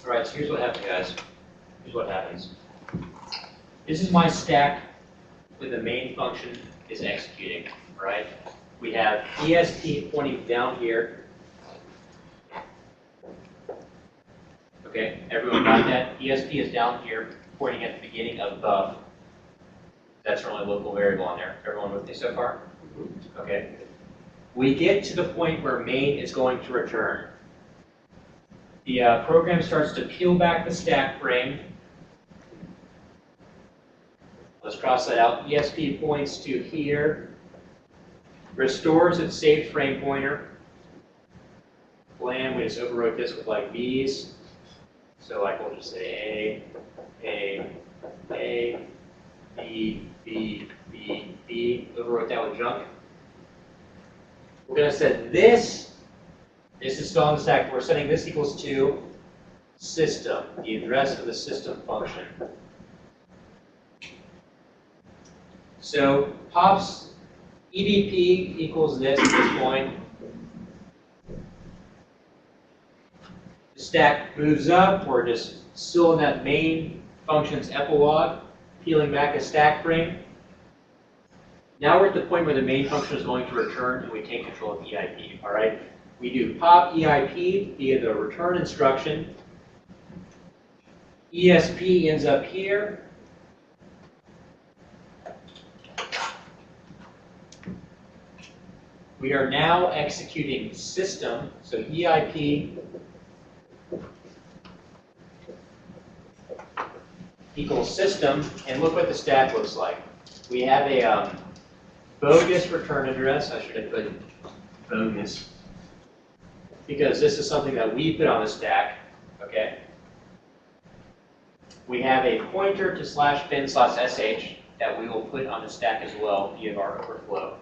all right, so here's what happens, guys. Here's what happens. This is my stack where the main function is executing, all right? We have ESP pointing down here. Okay, everyone got that? ESP is down here, pointing at the beginning of buff. That's our only local variable on there. Everyone with me so far? Okay. We get to the point where main is going to return. The program starts to peel back the stack frame. Let's cross that out. ESP points to here. Restores its saved frame pointer. Blam, we just overwrote this with like B's. So like we'll just say A, B, B, B, B. Overwrote that with junk. We're going to set this is still on the stack. We're setting this equals to system, the address of the system function. So pops EBP equals this at this point. The stack moves up. We're just still in that main function's epilogue, peeling back a stack frame. Now we're at the point where the main function is going to return and we take control of EIP. All right. We do pop EIP via the return instruction. ESP ends up here. We are now executing system, so EIP equals system, and look what the stack looks like. We have a bogus return address. I should have put bogus, because this is something that we put on the stack. okay? We have a pointer to /bin/sh that we will put on the stack as well via our overflow.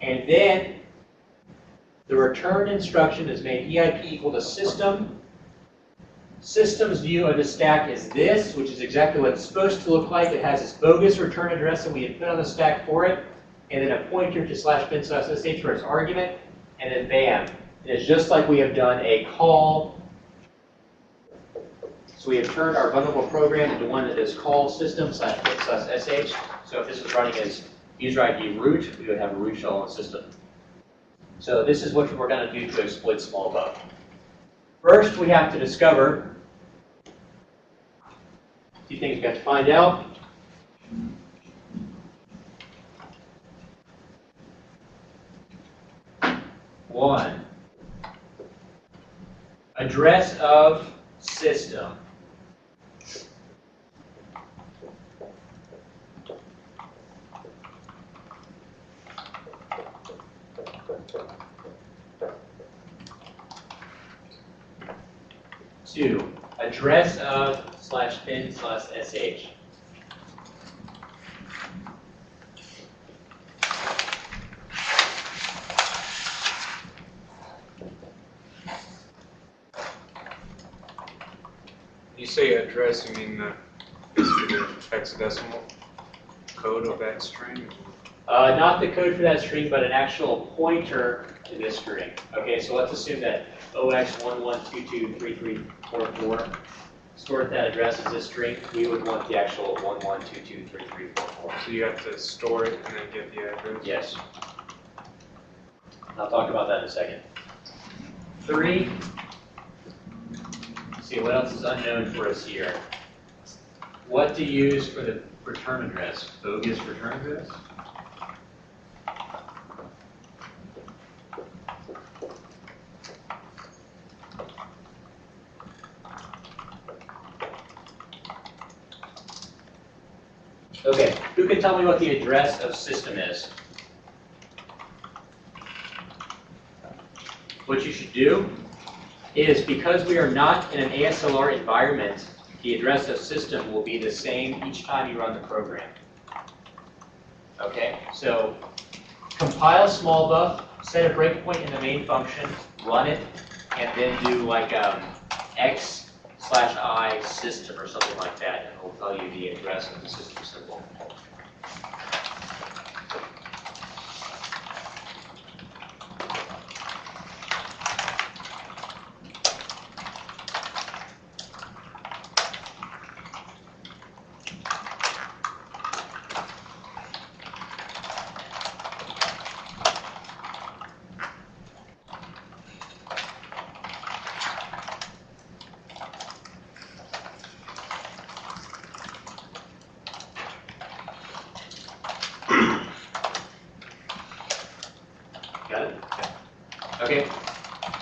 And then the return instruction is made EIP equal to system. System's view of the stack is this, which is exactly what it's supposed to look like. It has this bogus return address that we had put on the stack for it, and then a pointer to /bin/sh for its argument, and then bam. It is just like we have done a call. So we have turned our vulnerable program into one that is call system/bin/sh. So if this was running as user ID root, we would have a root shell on the system. So this is what we're going to do to exploit small bug. First, we have to discover a few things we have to find out. One, address of system. Two, address of /bin/sh. You say address, you mean basically the hexadecimal code of that string? Not the code for that string, but an actual pointer to this string. Okay, so let's assume that OX11223344 stored that address as a string. We would want the actual 11223344. So you have to store it and then get the address? Yes. I'll talk about that in a second. 3. Let's see, what else is unknown for us here? What to use for the return address? Bogus return address? Okay, who can tell me what the address of system is? What you should do is, because we are not in an ASLR environment, the address of system will be the same each time you run the program. Okay, so compile small buff, set a breakpoint in the main function, run it, and then do like x/I system or something like that, and it'll tell you the address of the system symbol. Got it? Okay.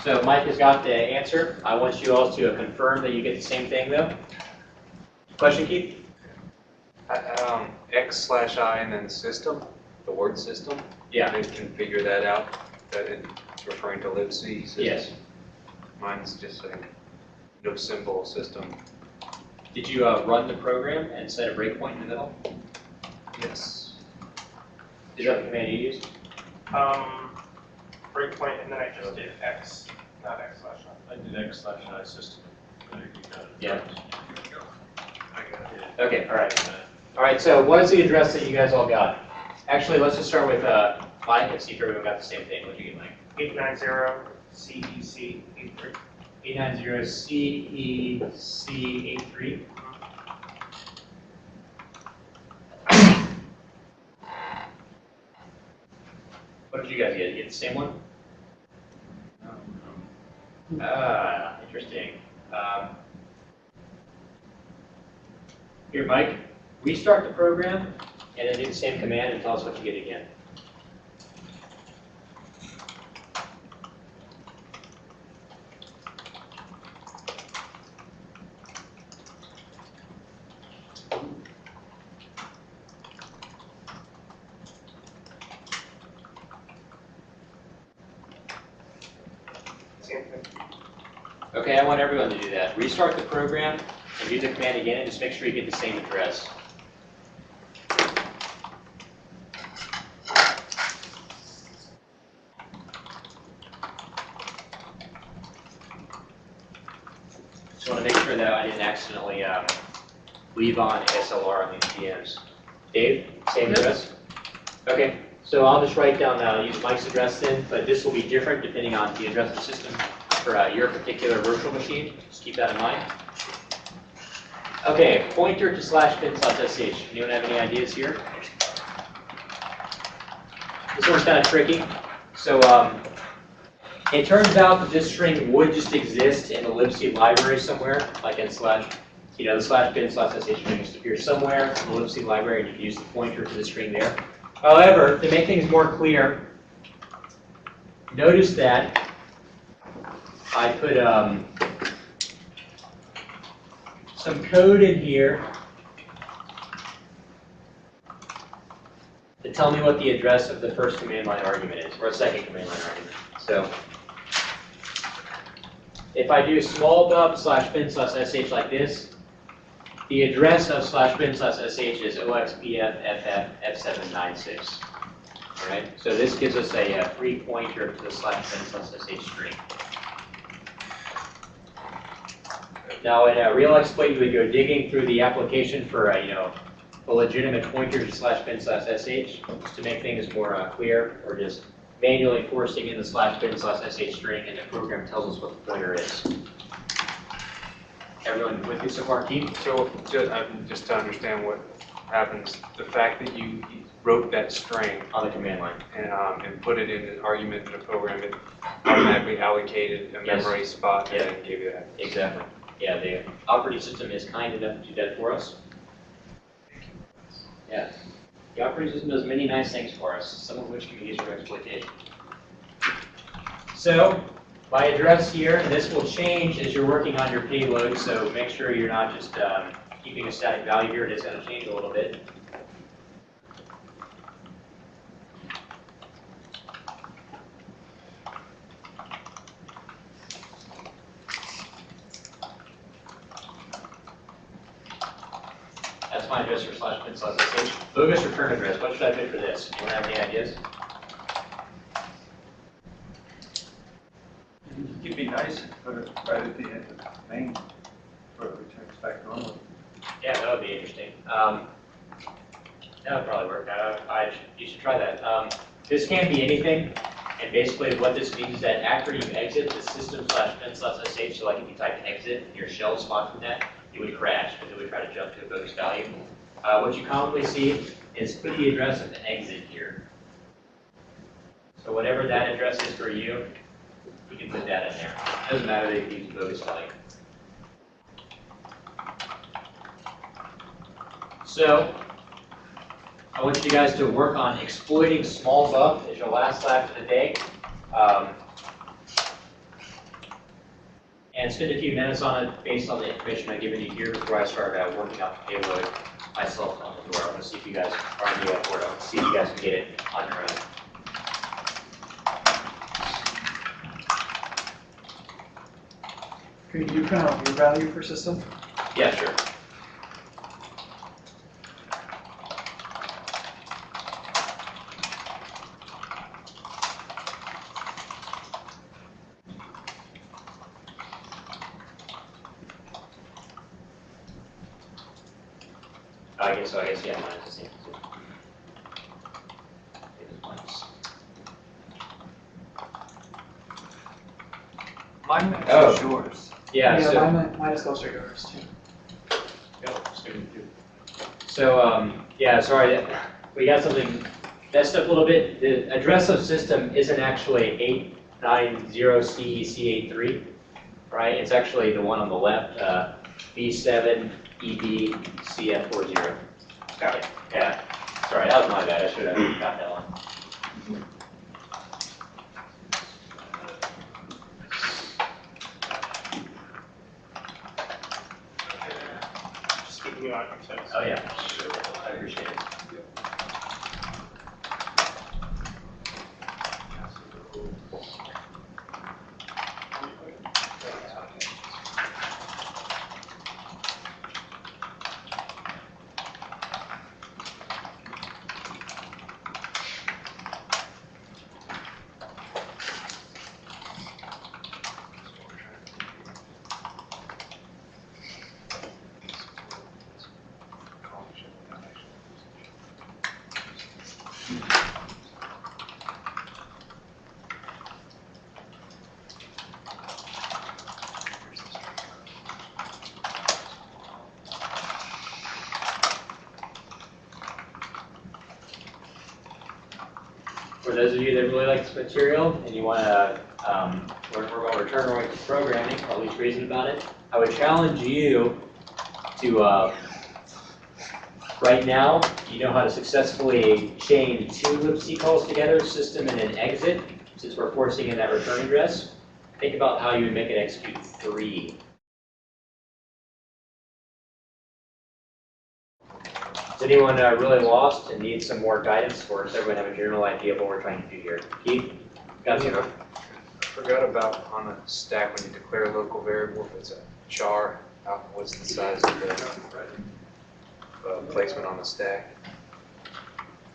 So Mike has got the answer. I want you all to confirm that you get the same thing, though. Question, Keith? X/I and then system, the word system. Yeah. They can figure that out, that it's referring to libc system. Yes. Mine's just a no symbol system. Did you run the program and set a breakpoint in the middle? Yes. Is that the command you used? Breakpoint, and then I just did X, not X/I. I did x/I system. There you go. Yeah. I got it. Okay, all right. All right, so what is the address that you guys all got? Actually, let's just start with Mike and see if everyone got the same thing. What did you get, Mike? 890-CEC83. 890-CEC83. What did you guys get? You get the same one? Ah, interesting. Here, Mike, restart the program and then do the same command and tell us what you get again. Same thing. Okay. Okay, I want everyone to do that. Restart the program and do the command again and just make sure you get the same address. Just want to make sure that I didn't accidentally leave on SLR on these VMs. Dave, same address? Okay, so I'll just write down, use Mike's address then, but this will be different depending on the address of the system for your particular virtual machine. Just keep that in mind. Okay, pointer to /bin/sh. Anyone have any ideas here? This one's kind of tricky. So it turns out that this string would just exist in the libc library somewhere, like in the /bin/sh string just appears somewhere in the libc library, and you can use the pointer to the string there. However, to make things more clear, notice that I put some code in here to tell me what the address of the first command line argument is, or a second command line argument. So if I do small bub /bin/sh like this, the address of /bin/sh is OXPF-FF-F796. All right, so this gives us a free pointer to the /bin/sh string. Now in a real exploit, you would go digging through the application for a legitimate pointer to /bin/sh just to make things more clear, or just manually forcing in the /bin/sh string, and the program tells us what the pointer is. Everyone with me so far, Keith? So just to understand what happens, the fact that you wrote that string On the command line. and put it in an argument in a program, it automatically allocated a Yes. memory spot Yeah. and then gave you that. Exactly. Yeah, the operating system is kind enough to do that for us. Yeah. The operating system does many nice things for us, some of which can be used for exploitation. So, my address here, and this will change as you're working on your payload, so make sure you're not just keeping a static value here. It is going to change a little bit. That's my address for /bin/sh. Bogus return address. What should I put for this? Anyone have any ideas? It'd be nice if put it right at the end of the main, so it returns back normally. Yeah, that would be interesting. That would probably work. You should try that. This can be anything, and basically what this means is that after you exit the system /bin/sh, so like if you type exit in your shell spot from that, it would crash because it would try to jump to a bogus value. What you commonly see is put the address of the exit here. So whatever that address is for you, you can put that in there. It doesn't matter if you use a bogus value. So I want you guys to work on exploiting small bub as your last lab for the day. And spend a few minutes on it based on the information I've given you here before I start working out the payload myself on the door. I want to see if you guys are on the board. I want to see if you guys can get it on your own. Could you print out your value for system? Yeah, sure. I guess, yeah, mine is the same. Mine matches yours. Yeah, so, mine is closer to yours too. so yeah, sorry, we got something messed up a little bit. The address of system isn't actually 890CEC83, right? It's actually the one on the left, B7EBCF40. Got it. Yeah. Sorry, that was my bad. I should have got that one. Just keeping you on consensus. Oh yeah, sure. I appreciate it. for those of you that really like this material and you want to learn more about return-oriented programming, or at least reason about it, I would challenge you to, right now, you know how to successfully chain 2 libc calls together, system and an exit, since we're forcing in that return address. Think about how you would make it execute 3. Is anyone really lost and needs some more guidance, or does everyone have a general idea of what we're trying to do here? Keith? Got some? I forgot about on a stack when you declare a local variable, if it's a char, what's the size of the placement on the stack?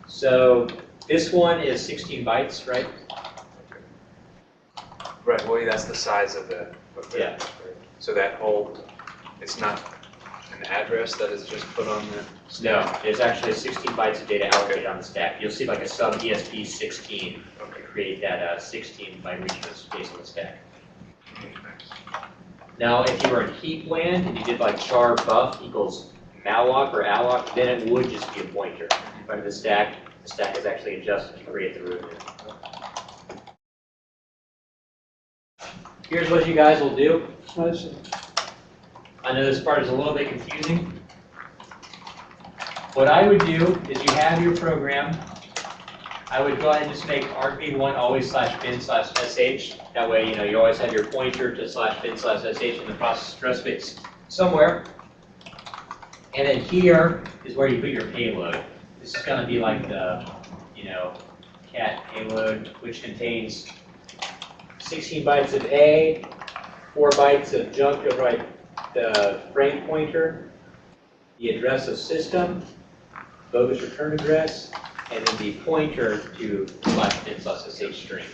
So this one is 16 bytes, right? Right, well, that's the size of the Yeah. So that whole, it's not an address that is just put on the No, stack? there's actually 16 bytes of data allocated on the stack. You'll see like a sub ESP 16 Okay. to create that 16 byte region of space on the stack. Now, if you were in heap land and you did like char buff equals malloc or alloc, then it would just be a pointer. But in the stack is actually adjusted to create the root. Here's what you guys will do. I know this part is a little bit confusing. What I would do is you have your program. I would go ahead and just make argv1 always /bin/sh. That way, you always have your pointer to /bin/sh in the process address space somewhere. And then here is where you put your payload. This is going to be like the, cat payload, which contains 16 bytes of A, 4 bytes of junk to write the frame pointer, the address of system, bogus return address, and then the pointer to /bin/sh string.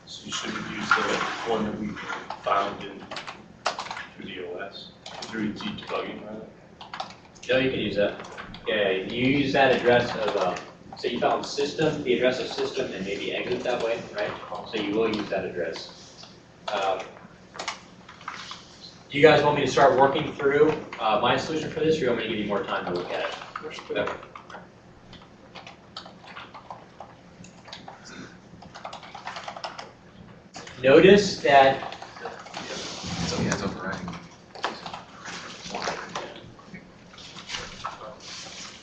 So you shouldn't use the one that we found through the OS, through the debugging, rather. No, you can use that. Yeah, you use that address of, so you found system, the address of system, and maybe exit that way, right? So you will use that address. Do you guys want me to start working through my solution for this, or do you want me to give you more time to look at it? Okay. Notice that It's overriding.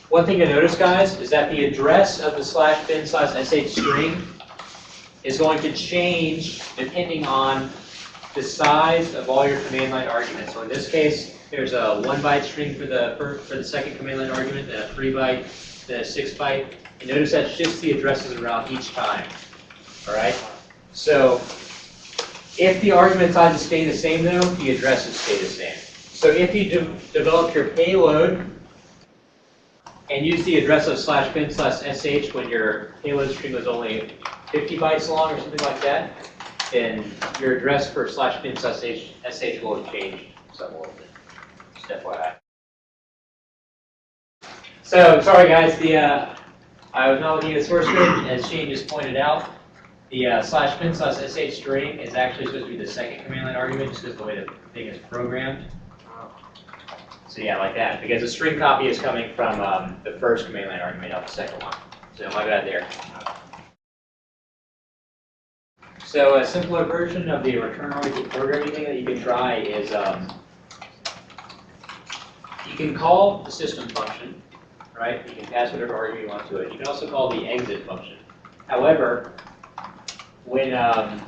one thing to notice, guys, is that the address of the /bin/sh string is going to change depending on the size of all your command line arguments. So in this case, there's a 1 byte string for the second command line argument, then a 3 byte, then a 6 byte. And notice that shifts the addresses around each time. All right. So if the argument sizes stay the same, though, the addresses stay the same. So if you develop your payload and use the address of /bin/sh when your payload string was only 50 bytes long or something like that, then your address for /bin/sh will have changed somewhat. Just FYI. So sorry guys, I was not looking at the source code, as Shane just pointed out. The /bin/sh string is actually supposed to be the second command line argument, just because of the way the thing is programmed. So yeah, like that, because the string copy is coming from the first command line argument, not the second one. So my bad there. So a simpler version of the return-oriented programming thing that you can try is you can call the system function, right? You can pass whatever argument you want to it. You can also call the exit function. However, when let me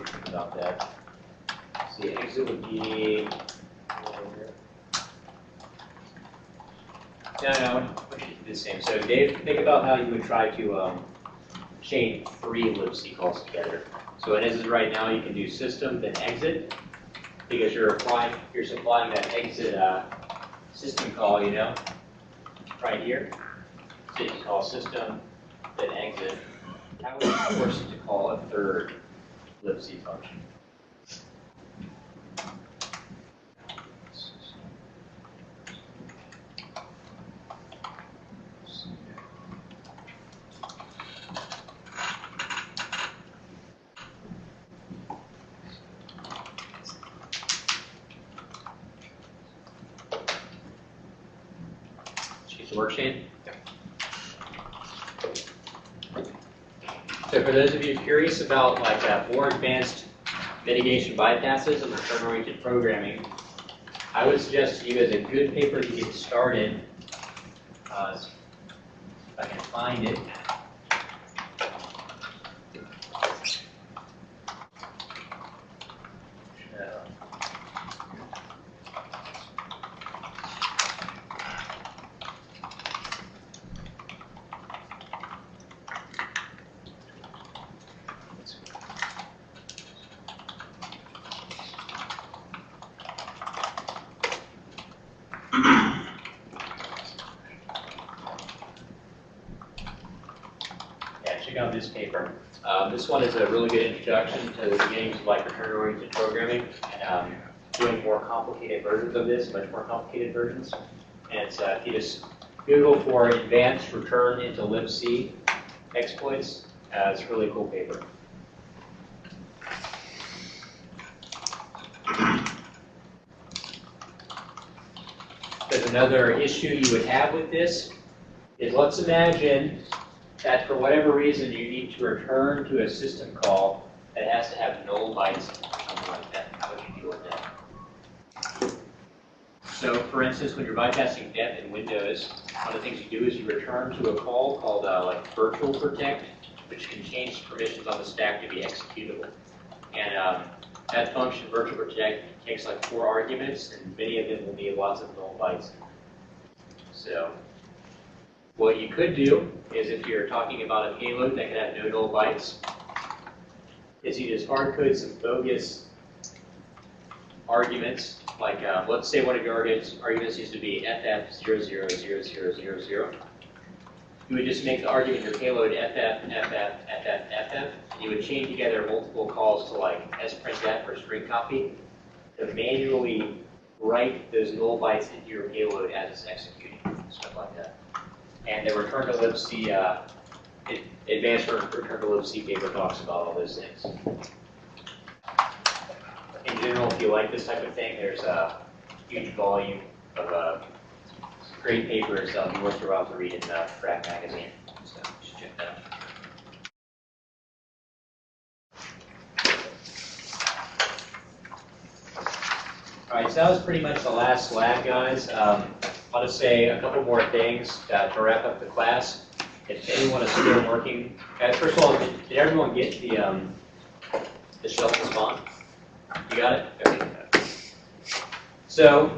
think about that. So the exit would be no, we should do the same. So Dave, think about how you would try to chain 3 libc calls together. So it is right now you can do system then exit because you're supplying that exit system call, right here. So you can call system then exit. How would you force it to call a third libc function? Shane? So for those of you curious about like more advanced mitigation bypasses and return-oriented programming, I would suggest to you as a good paper to get started. If I can find it. Check out this paper. This one is a really good introduction to the beginnings of like return-oriented programming and doing more complicated versions of this, much more complicated versions. And it's, if you just Google for advanced return into libc exploits, it's a really cool paper. There's another issue you would have with this is let's imagine that for whatever reason you need to return to a system call that has to have null bytes or something like that. How would you deal with that? So for instance, when you're bypassing dev in Windows, one of the things you do is you return to a call called like virtual protect, which can change permissions on the stack to be executable. And that function, virtual protect, takes like 4 arguments, and many of them will need lots of null bytes. So what you could do is if you're talking about a payload that can have no null bytes, is you just hard code some bogus arguments. Like let's say one of your arguments used to be FF000000. You would just make the argument your payload FF, FF, FF, FF, and you would chain together multiple calls to like sprintf or string copy to manually write those null bytes into your payload as it's executing, stuff like that. And the return to libc, advanced return to libc paper talks about all those things. In general, if you like this type of thing, there's a huge volume of great papers that'll be worth your while to read in Frac magazine. So you should check that out. All right, so that was pretty much the last slide, guys. I'll just say a couple more things to wrap up the class. If anyone is still working, first of all, did everyone get the shelf to spawn? You got it? Okay. So,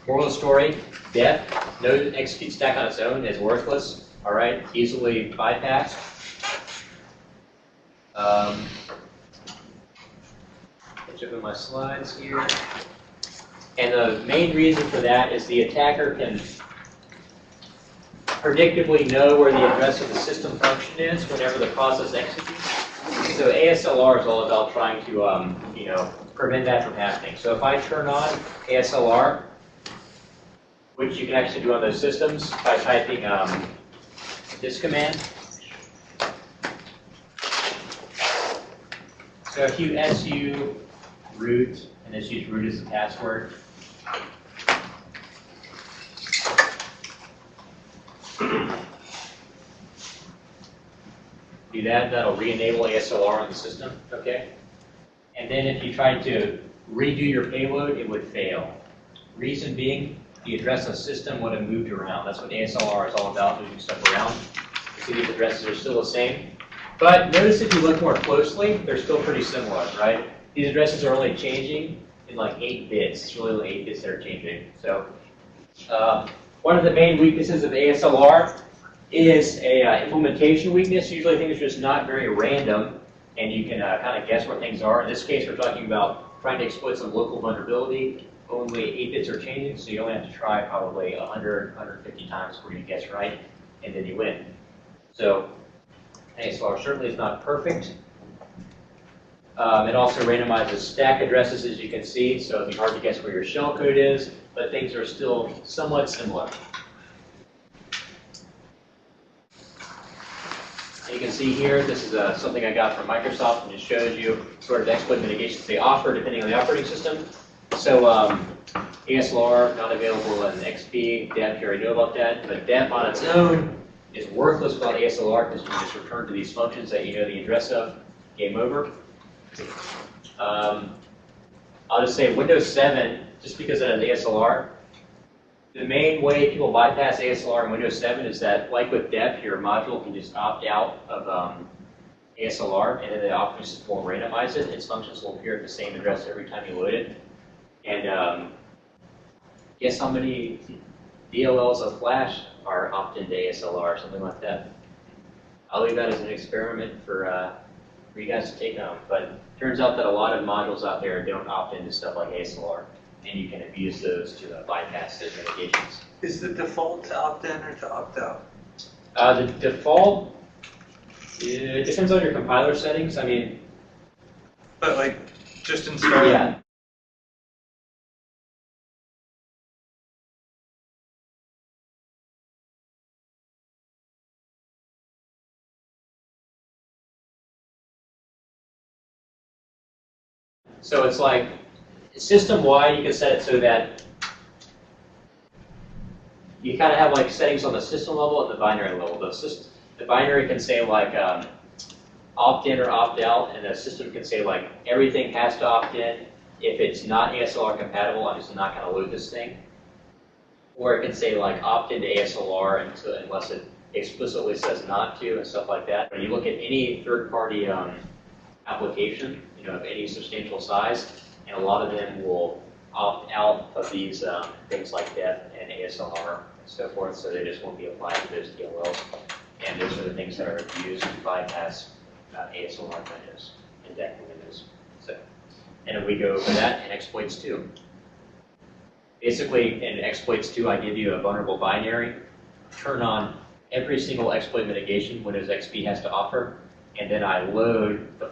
moral of the story, def, no execute stack on its own is worthless. All right, easily bypassed. Let's open my slides here. And the main reason for that is the attacker can predictably know where the address of the system function is whenever the process executes. So ASLR is all about trying to, prevent that from happening. So if I turn on ASLR, which you can actually do on those systems by typing this command. So if you su root, and just use root as the password, do that, that'll re-enable ASLR on the system, okay? And then if you tried to redo your payload, it would fail. Reason being, the address of the system would have moved around. That's what ASLR is all about, moving stuff around. You see these addresses are still the same. But notice if you look more closely, they're still pretty similar, right? These addresses are only changing in like 8 bits. It's really only 8 bits that are changing. So one of the main weaknesses of ASLR is a implementation weakness. Usually things are just not very random, and you can kind of guess where things are. In this case, we're talking about trying to exploit some local vulnerability. Only 8 bits are changing, so you only have to try probably 100, 150 times before you guess right, and then you win. So ASLR certainly is not perfect. It also randomizes stack addresses, as you can see, so it'd be hard to guess where your shellcode is, but things are still somewhat similar. You can see here, this is something I got from Microsoft, and it shows you sort of exploit mitigations they offer depending on the operating system. So ASLR not available in XP. DEP, you already know about that. But DEP on its own is worthless without ASLR because you can just return to these functions that you know the address of. Game over. I'll just say Windows 7, just because it has ASLR, the main way people bypass ASLR in Windows 7 is that, like with DEP, your module can just opt out of ASLR, and then the operating system will randomize it. Its functions will appear at the same address every time you load it. And guess how many DLLs of Flash are opt-in to ASLR or something like that? I'll leave that as an experiment for you guys to take home. But it turns out that a lot of modules out there don't opt into stuff like ASLR, and you can abuse those to bypass those mitigations. Is the default to opt in or to opt out? The default, it depends on your compiler settings. I mean, But like, just install. yeah. So it's like, system-wide, you can set it so that you kind of have like settings on the system level and the binary level. The binary can say like opt-in or opt-out, and the system can say like everything has to opt-in. If it's not ASLR compatible, I'm just not going to load this thing. Or it can say like opt-in to ASLR unless it explicitly says not to and stuff like that. When you look at any third-party application, of any substantial size, and a lot of them will opt out of these things like DEP and ASLR and so forth, so they just won't be applied to those DLLs. And those are the things that are used to bypass ASLR windows and DEP windows. So, and then we go over that in exploits 2. Basically, in exploits 2, I give you a vulnerable binary, turn on every single exploit mitigation Windows XP has to offer, and then I load the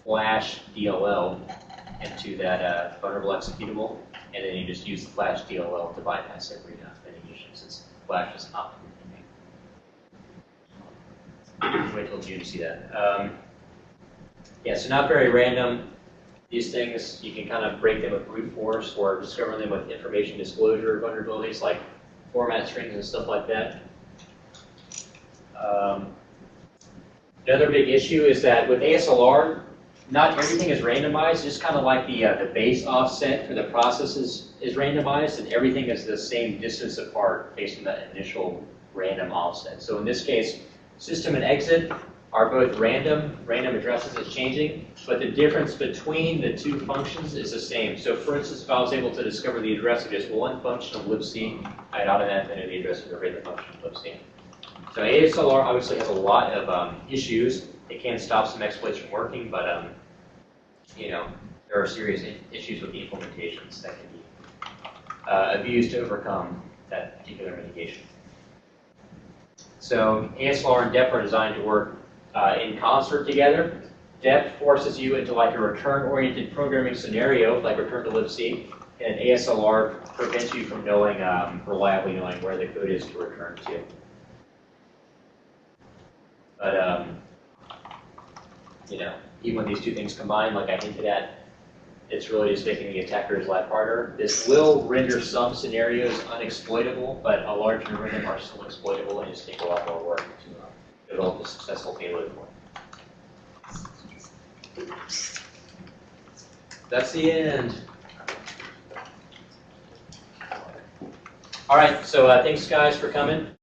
Flash DLL into that vulnerable executable, and then you just use the Flash DLL to bypass every mitigation since Flash is not anything. Wait till June to see that. Yeah, so not very random. These things, you can kind of break them with brute force or discover them with information disclosure vulnerabilities like format strings and stuff like that. Another big issue is that with ASLR, not everything is randomized, just kind of like the base offset for the processes is randomized, and everything is the same distance apart based on that initial random offset. So in this case, system and exit are both random addresses is changing, but the difference between the two functions is the same. So for instance, if I was able to discover the address of just one function of libc, I'd automatically know the address of every other function of libc. So ASLR obviously has a lot of issues. It can stop some exploits from working, but there are serious issues with the implementations that can be abused to overcome that particular mitigation. So ASLR and DEP are designed to work in concert together. DEP forces you into like a return-oriented programming scenario, like return to libc, and ASLR prevents you from knowing, reliably knowing where the code is to return to. But even when these two things combine, like I hinted at, it's really just making the attacker's life harder. This will render some scenarios unexploitable, but a large number of them are still exploitable and just take a lot more work to develop a successful payload for. That's the end. All right, so thanks guys for coming.